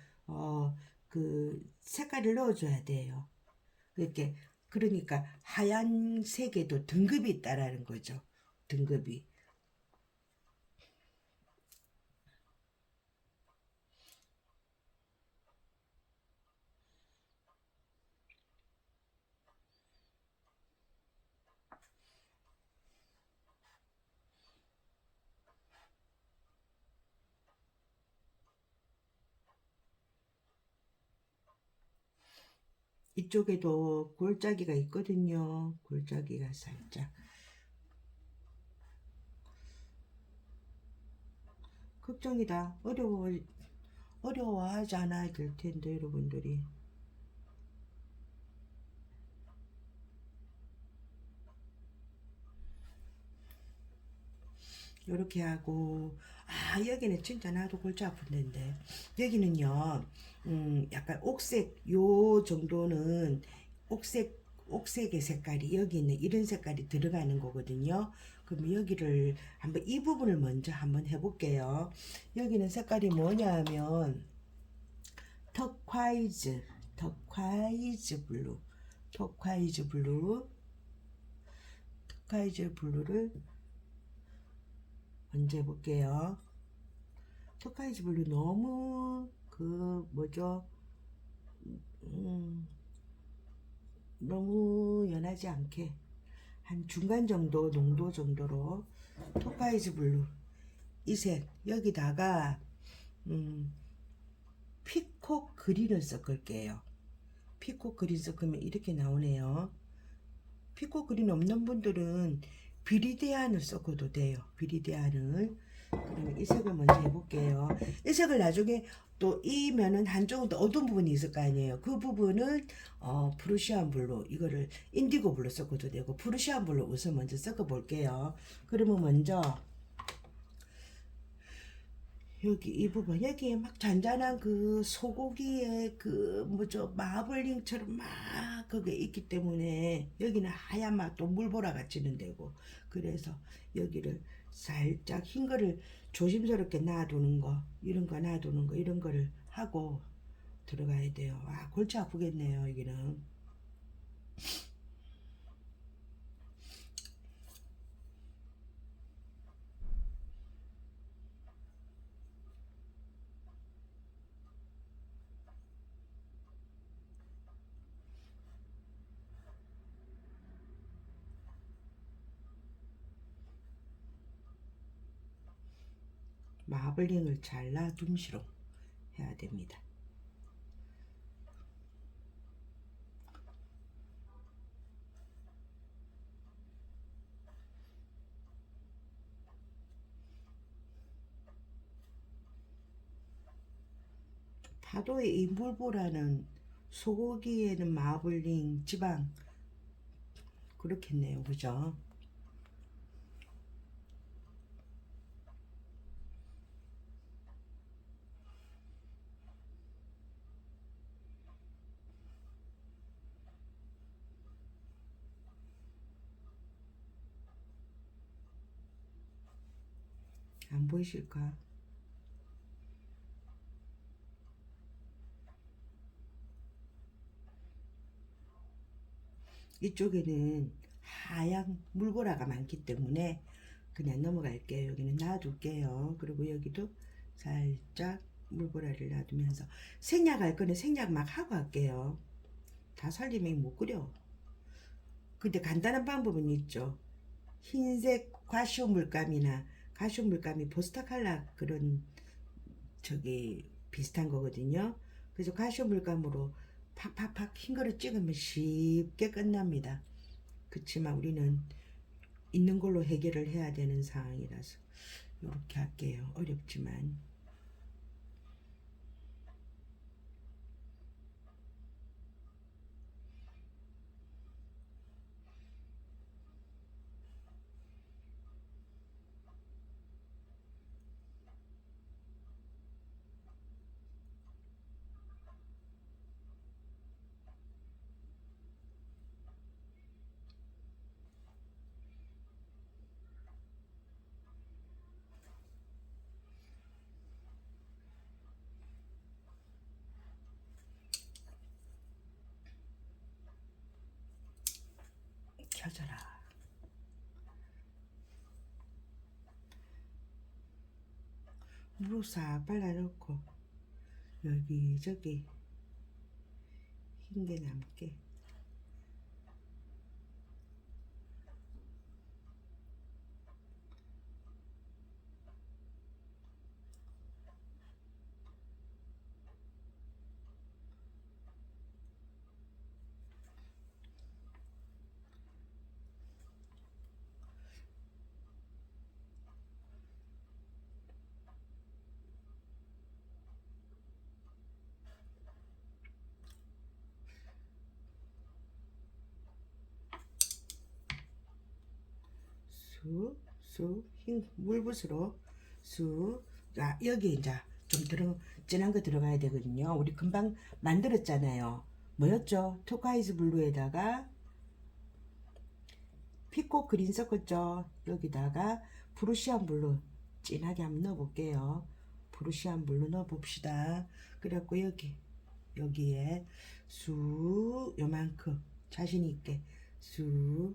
그 색깔을 넣어줘야 돼요. 이렇게 그러니까 하얀색에도 등급이 있다라는 거죠. 등급이. 이쪽에도 골짜기가 있거든요. 골짜기가 살짝. 걱정이다. 어려워하지 않아야 될 텐데, 여러분들이. 요렇게 하고, 아, 여기는 진짜 나도 골치 아픈 데인데. 여기는요, 약간 옥색, 요 정도는 옥색의 색깔이, 여기 있는 이런 색깔이 들어가는 거거든요. 그럼 여기를 한번 이 부분을 먼저 한번 해볼게요. 여기는 색깔이 뭐냐 하면, 터콰이즈, 터콰이즈 블루, 터콰이즈 블루, 터콰이즈 블루를 먼저 해볼게요. 터콰이즈 블루 너무 그 뭐죠? 음, 너무 연하지 않게 한 중간 정도 농도 정도로 터콰이즈 블루 이 색 여기다가 음, 피콕 그린을 섞을게요. 피콕 그린 섞으면 이렇게 나오네요. 피코 그린 없는 분들은 비리디안을 섞어도 돼요. 비리디안을. 그러면 이 색을 먼저 해볼게요. 이 색을 나중에 또 이 면은 한쪽은 또 어두운 부분이 있을 거 아니에요. 그 부분은 프루시안 블루 이거를 인디고 블루 섞어도 되고 프루시안 블루 우선 먼저 섞어 볼게요. 그러면 먼저 여기 이 부분 여기에 막 잔잔한 그 소고기의 그 뭐죠 마블링처럼 막 그게 있기 때문에 여기는 하얀 맛도 물보라 같이는 되고 그래서 여기를 살짝 흰 거를 조심스럽게 놔두는 거 이런 거 놔두는 거 이런 거를 하고 들어가야 돼요. 아 골치 아프겠네요 여기는. 마블링을 잘라 둠시로 해야 됩니다. 파도의 인불보라는 소고기에는 마블링 지방 그렇겠네요. 그죠? 안 보이실까? 이쪽에는 하얀 물보라가 많기 때문에 그냥 넘어갈게요. 여기는 놔둘게요. 그리고 여기도 살짝 물보라를 놔두면서 생략 할 거는 생략 막 하고 할게요. 다 살리면 못 그려. 근데 간단한 방법은 있죠. 흰색 가시오 물감이나 가시오 물감이 포스터 컬러 그런 저기 비슷한 거거든요. 그래서 가시오 물감으로 팍팍팍 흰 거를 찍으면 쉽게 끝납니다. 그치만 우리는 있는 걸로 해결을 해야 되는 상황이라서 이렇게 할게요. 어렵지만. 켜져라. 물을 싹 발라놓고 여기저기 흰 게 남게. 흰 물붓으로 쑥. 자, 여기 이제 좀 진한 거 들어가야 되거든요. 우리 금방 만들었잖아요. 뭐였죠? 토카이즈 블루에다가 피코 그린 섞었죠. 여기다가 프루시안 블루 진하게 한번 넣어볼게요. 프루시안 블루 넣어봅시다. 그래갖고 여기에 쑥 요만큼 자신있게 쑥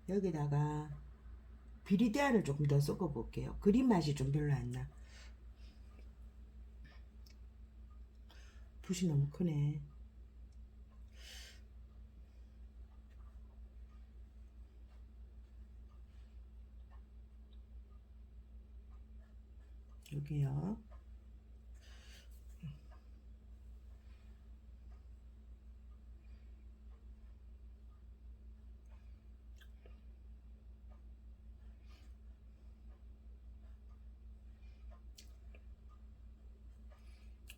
여기다가 비리디안을 조금 더 섞어 볼게요. 그린 맛이 좀 별로 안 나. 붓이 너무 크네. 여기요.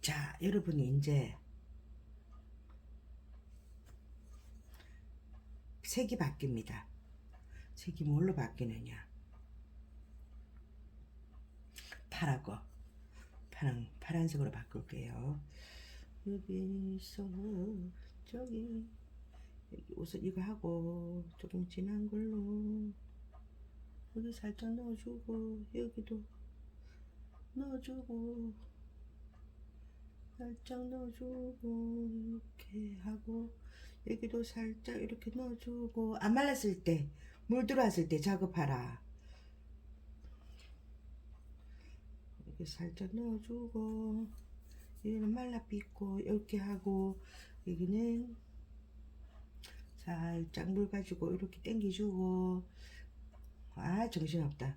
자, 여러분이 이제 색이 바뀝니다. 색이 뭘로 바뀌느냐? 파란색으로 바꿀게요. 여기서 저기 우선 이거 하고 조금 진한 걸로 여기 살짝 넣어주고 여기도 넣어주고 살짝 넣어주고 이렇게 하고 여기도 살짝 이렇게 넣어주고 안 말랐을 때 물 들어왔을 때 작업하라. 이렇게 살짝 넣어주고 여기는 말라 삐고 이렇게 하고 여기는 살짝 물 가지고 이렇게 당겨주고. 아, 정신없다.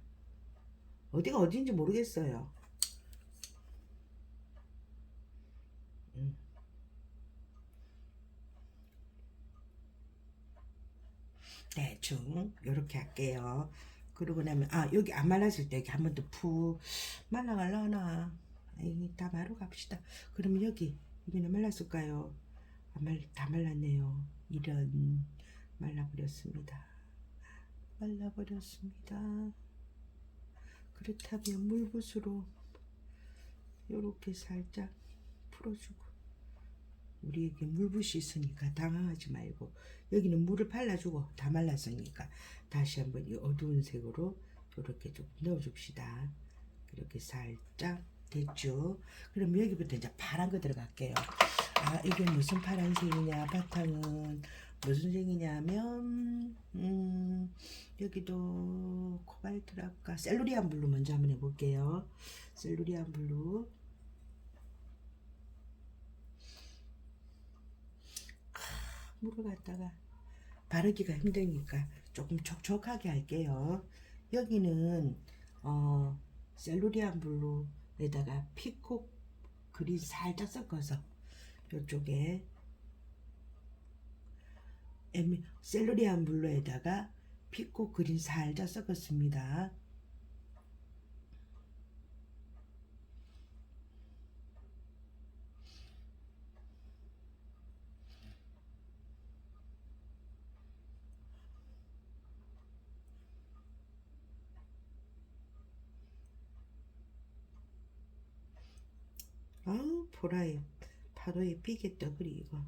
어디가 어딘지 모르겠어요. 대충 이렇게 할게요. 그러고 나면 여기 안 말랐을 때 여기 한 번 더 푹 말라갈라나. 다 마루 갑시다. 그러면 여기는 말랐을까요? 다 말랐네요. 이런 말라버렸습니다. 그렇다면 물붓으로 요렇게 살짝 풀어주고. 우리에게 물붓이 있으니까 당황하지 말고 여기는 물을 발라주고 다 말랐으니까 다시 한번 이 어두운 색으로 이렇게 좀 넣어줍시다. 이렇게 살짝 됐죠. 그럼 여기부터 이제 파란 거 들어갈게요. 아, 이게 무슨 파란색이냐, 바탕은 무슨 색이냐면, 여기도 코발트랄까, 셀루리안 블루 먼저 한번 해볼게요. 셀루리안 블루. 물을 갖다가 바르기가 힘드니까 조금 촉촉하게 할게요. 여기는 셀루리안 블루에다가 피콕 그린 살짝 섞어서 이쪽에 셀루리안 블루에다가 피콕 그린 살짝 섞었습니다. 아우 보라에 파도에 피겠다 그리 이거.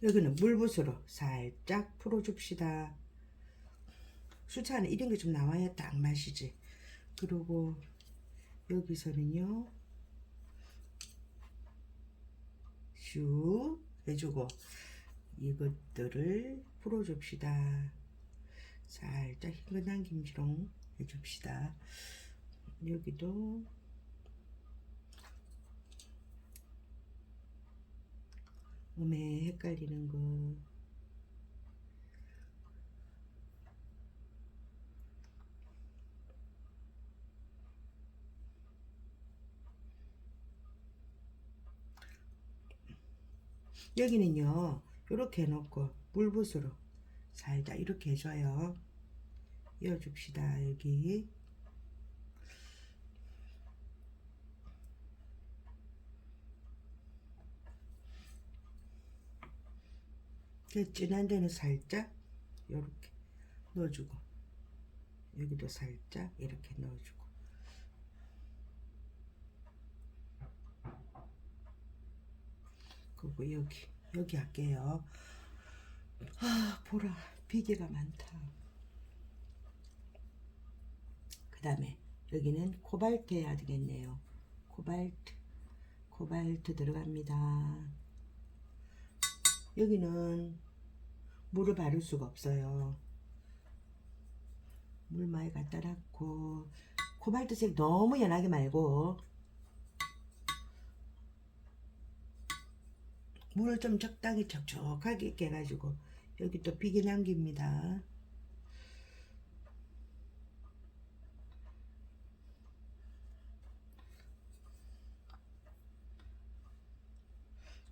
여기는 물붓으로 살짝 풀어줍시다. 수차는 이런 게 좀 나와야 딱 맛이지. 그리고 여기서는요 슉 해주고 이것들을 풀어줍시다. 살짝 흰건한 김치롱 해줍시다. 여기도 어메 헷갈리는 거. 여기는요 이렇게 해놓고 물붓으로 살짝 이렇게 해줘요. 이어줍시다. 여기 진한 데는 살짝 이렇게 넣어주고 여기도 살짝 이렇게 넣어주고 그리고 여기 할게요. 아 보라 비계가 많다. 그 다음에 여기는 코발트 해야 되겠네요. 코발트 들어갑니다. 여기는 물을 바를 수가 없어요. 물 많이 갖다 놨고 코발트색 너무 연하게 말고 물을 좀 적당히 촉촉하게 있게 해가지고 여기 또 비계 남깁니다.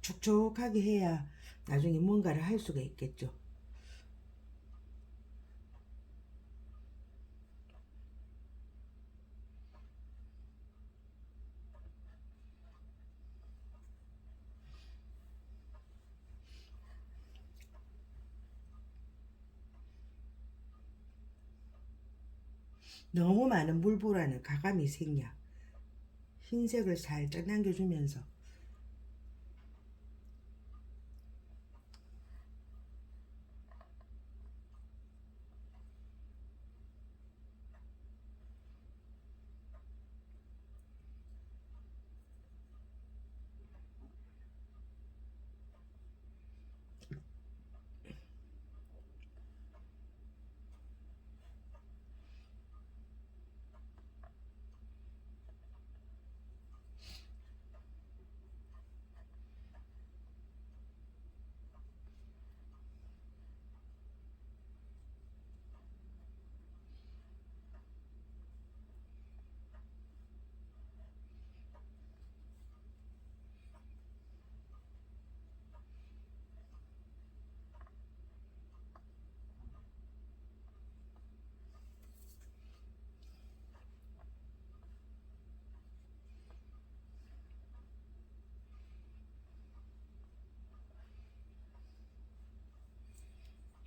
촉촉하게 해야 나중에 뭔가를 할 수가 있겠죠. 너무 많은 물보라는 가감이 생겨. 흰색을 살짝 남겨주면서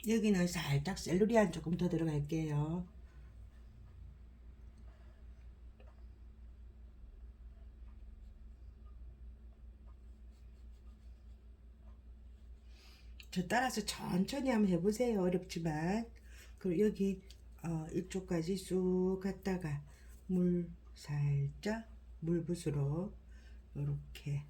여기는 살짝 셀루리안 조금 더 들어갈게요. 저 따라서 천천히 한번 해보세요. 어렵지만. 그리고 여기 이쪽까지 쑥 갔다가 물 살짝 물붓으로 이렇게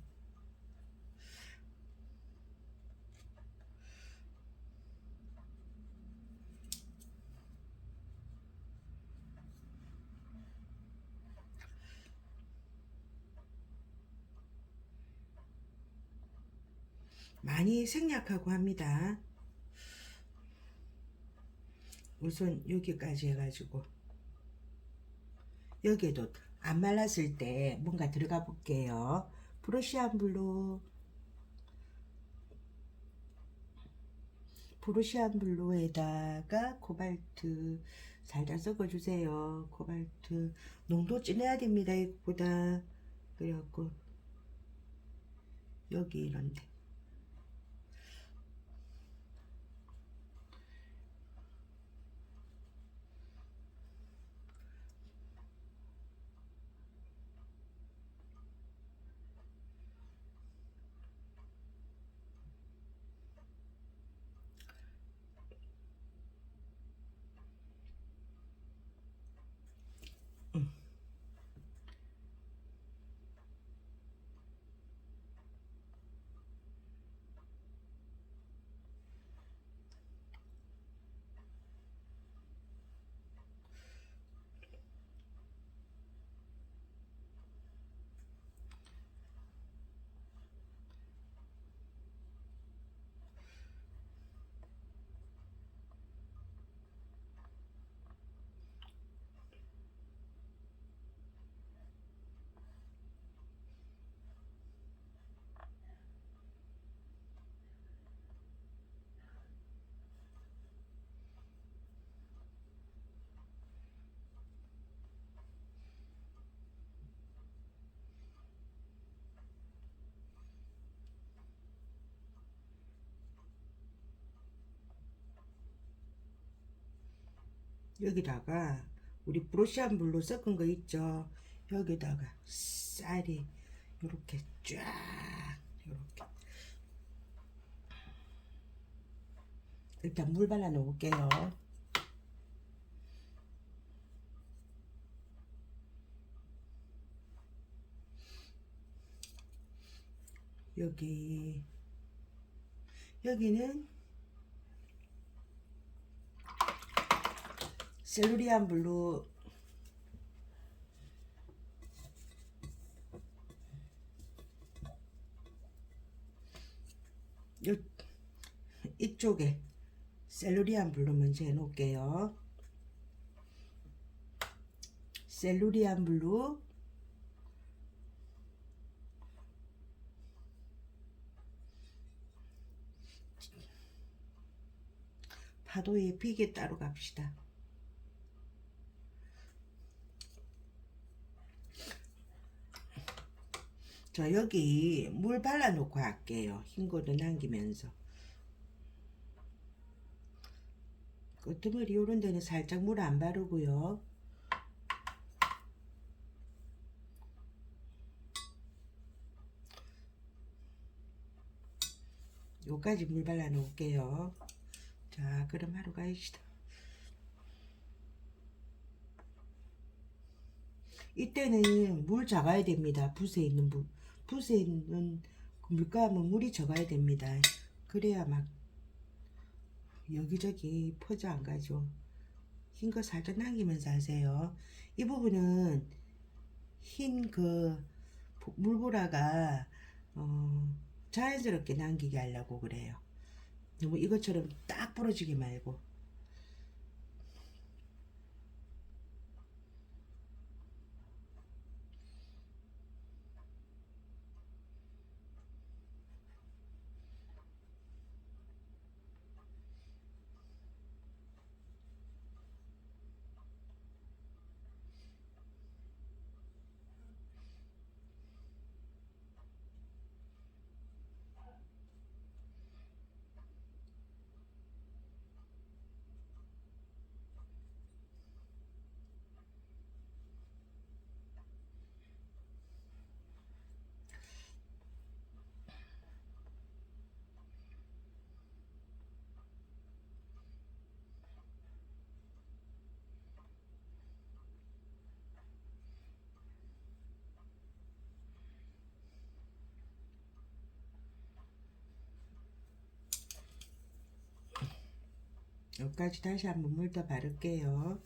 많이 생략하고 합니다. 우선 여기까지 해가지고 여기에도 안 말랐을 때 뭔가 들어가 볼게요. 프루시안 블루, 프루시안 블루에다가 코발트 살짝 섞어주세요. 코발트 농도 진해야 됩니다. 이거보다. 그래갖고 여기 이런데 여기다가 우리 브로시안 블루 섞은 거 있죠. 여기다가 쌀이 이렇게 쫙 이렇게 일단 물 발라 놓을게요. 여기는 셀루리안 블루 이쪽에 셀루리안 블루 먼저 해놓을게요. 셀루리안 블루 파도에 비계 따로 갑시다. 저 여기 물 발라 놓고 할게요. 흰 거를 남기면서 끄트머리 요런 데는 살짝 물 안 바르고요. 요까지 물 발라 놓을게요. 자, 그럼 하러 가시다. 이때는 물 작아야 됩니다. 붓에 있는 물감은 물이 적어야 됩니다. 그래야 막 여기저기 퍼져 안 가죠. 흰 거 살짝 남기면서 하세요. 이 부분은 흰 그 물보라가 자연스럽게 남기게 하려고 그래요. 너무 이것처럼 딱 부러지게 말고. 여기까지 다시 한번 물 더 바를게요.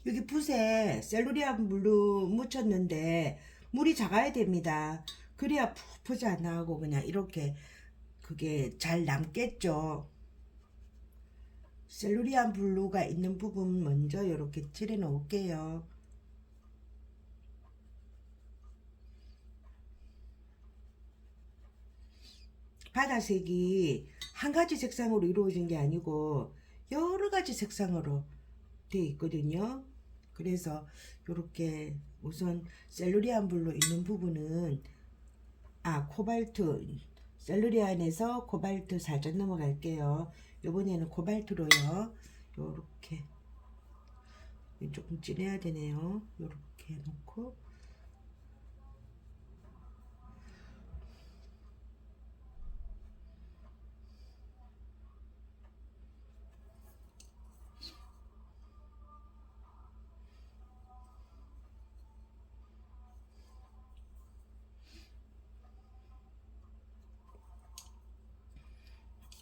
여기 붓에 셀루리안 물로 묻혔는데 물이 작아야 됩니다. 그래야 푸푸지 안 나고 그냥 이렇게 그게 잘 남겠죠. 셀루리안 블루가 있는 부분 먼저 이렇게 칠해 놓을게요. 바다색이 한 가지 색상으로 이루어진 게 아니고 여러 가지 색상으로 되어 있거든요. 그래서 이렇게 우선 셀루리안 블루 있는 부분은 코발트, 셀루리안에서 코발트 살짝 넘어갈게요. 요번에는 코발트로요. 요렇게 조금 진해야 되네요. 요렇게 놓고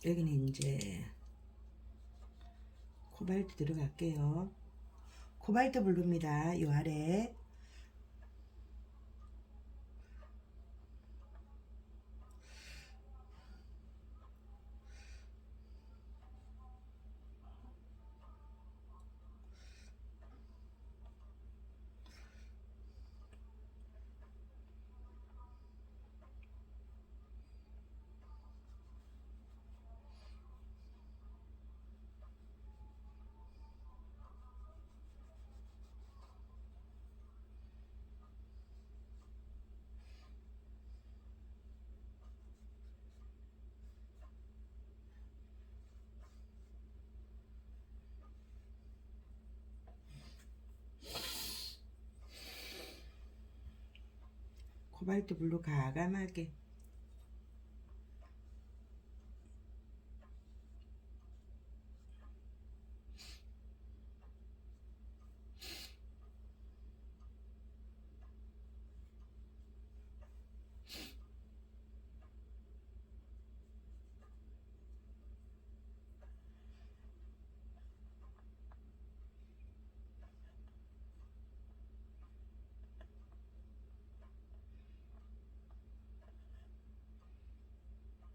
여기는 이제 코발트 들어갈게요. 코발트 블루입니다. 요 아래 코발트 블루 가감하게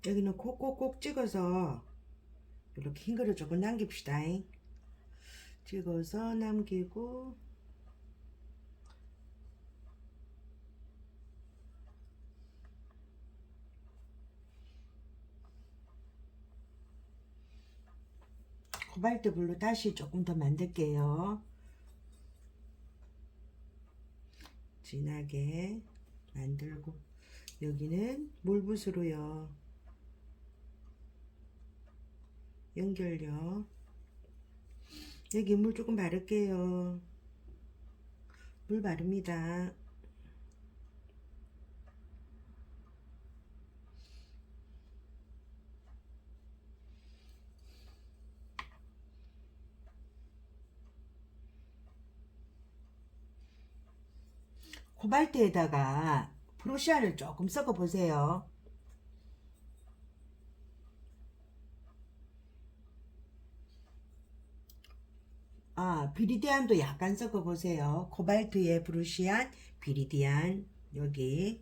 여기는 코 꼭꼭 찍어서 이렇게 흰 거를 조금 남깁시다. 찍어서 남기고 코발트 블루 다시 조금 더 만들게요. 진하게 만들고 여기는 물붓으로요. 연결요. 여기 물 조금 바를게요. 물 바릅니다. 코발트에다가 프루시아를 조금 섞어 보세요. 비리디안도 약간 섞어 보세요. 코발트에 프루시안, 비리디안 여기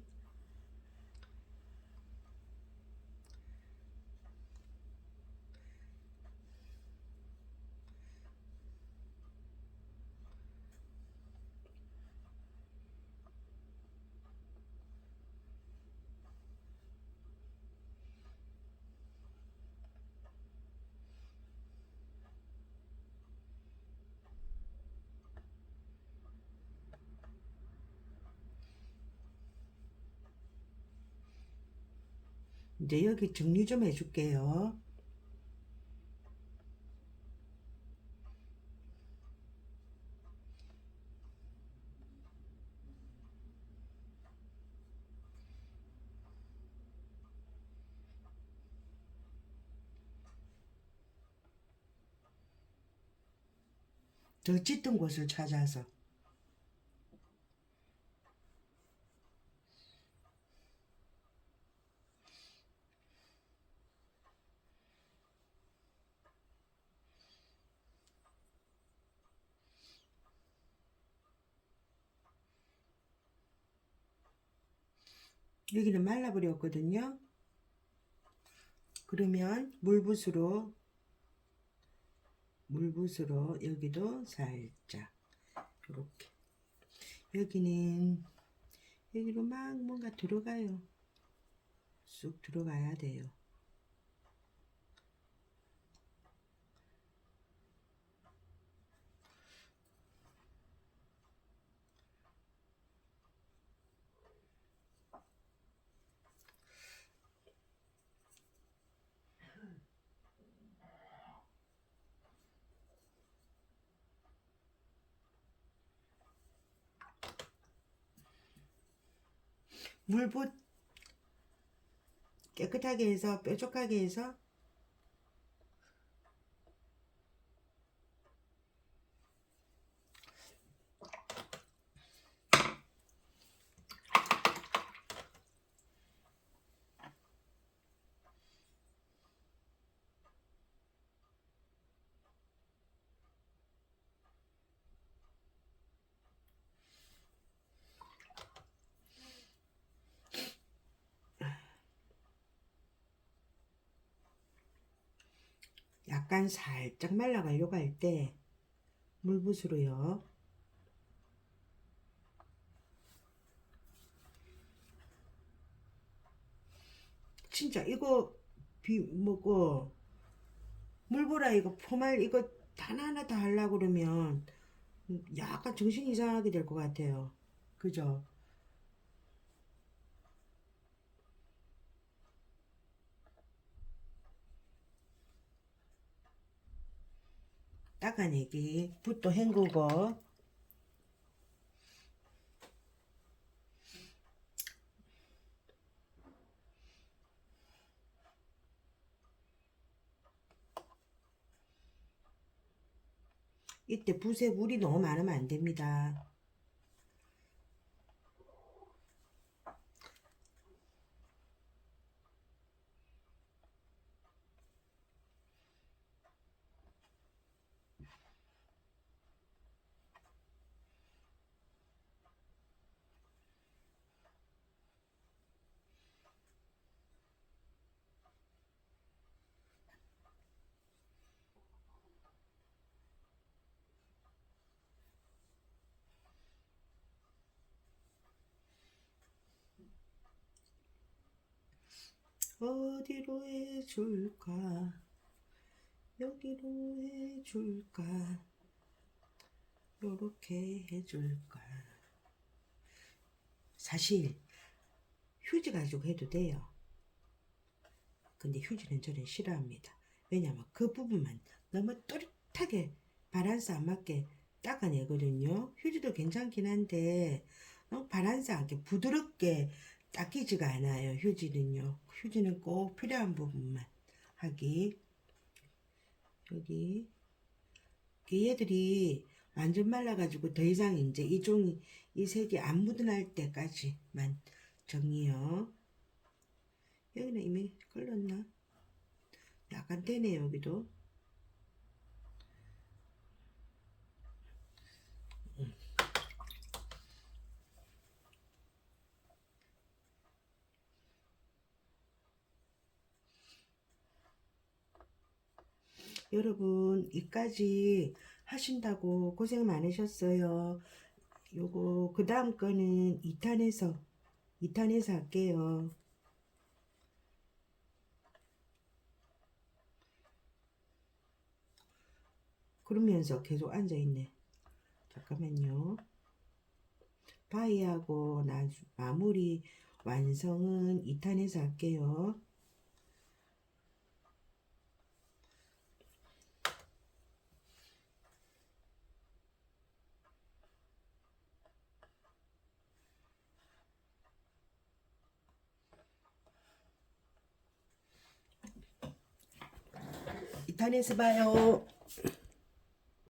이제 여기 정리 좀 해줄게요. 더 짙은 곳을 찾아서. 여기는 말라버렸거든요. 그러면 물붓으로 여기도 살짝 이렇게, 여기로 막 뭔가 들어가요. 쑥 들어가야 돼요. 물붓 깨끗하게 해서 뾰족하게 해서 약간 살짝 말라가려고 할 때 물붓으로요. 진짜 이거 뭐고 물보라 이거 포말 이거 하나하나 다 하려고 그러면 약간 정신 이상하게 될 것 같아요. 그죠? 닦아내기 붓도 헹구고. 이때 붓에 물이 너무 많으면 안 됩니다. 어디로 해줄까? 여기로 해줄까? 요렇게 해줄까? 사실 휴지 가지고 해도 돼요. 근데 휴지는 저는 싫어합니다. 왜냐면 그 부분만 너무 또렷하게 바란스 안 맞게 닦아내거든요. 휴지도 괜찮긴 한데 바란스 않게 부드럽게 닦이지가 않아요. 휴지는 꼭 필요한 부분만 하기. 여기 얘들이 완전 말라가지고 더 이상 이제 이 색이 안 묻어날 때까지만 정리요. 여기는 이미 걸렸나? 약간 되네. 여기도 여러분 이까지 하신다고 고생 많으셨어요. 요거 그 다음 거는 2탄에서 할게요. 그러면서 계속 앉아있네. 잠깐만요. 바이하고 마무리 완성은 2탄에서 할게요. 2탄에서 봐요.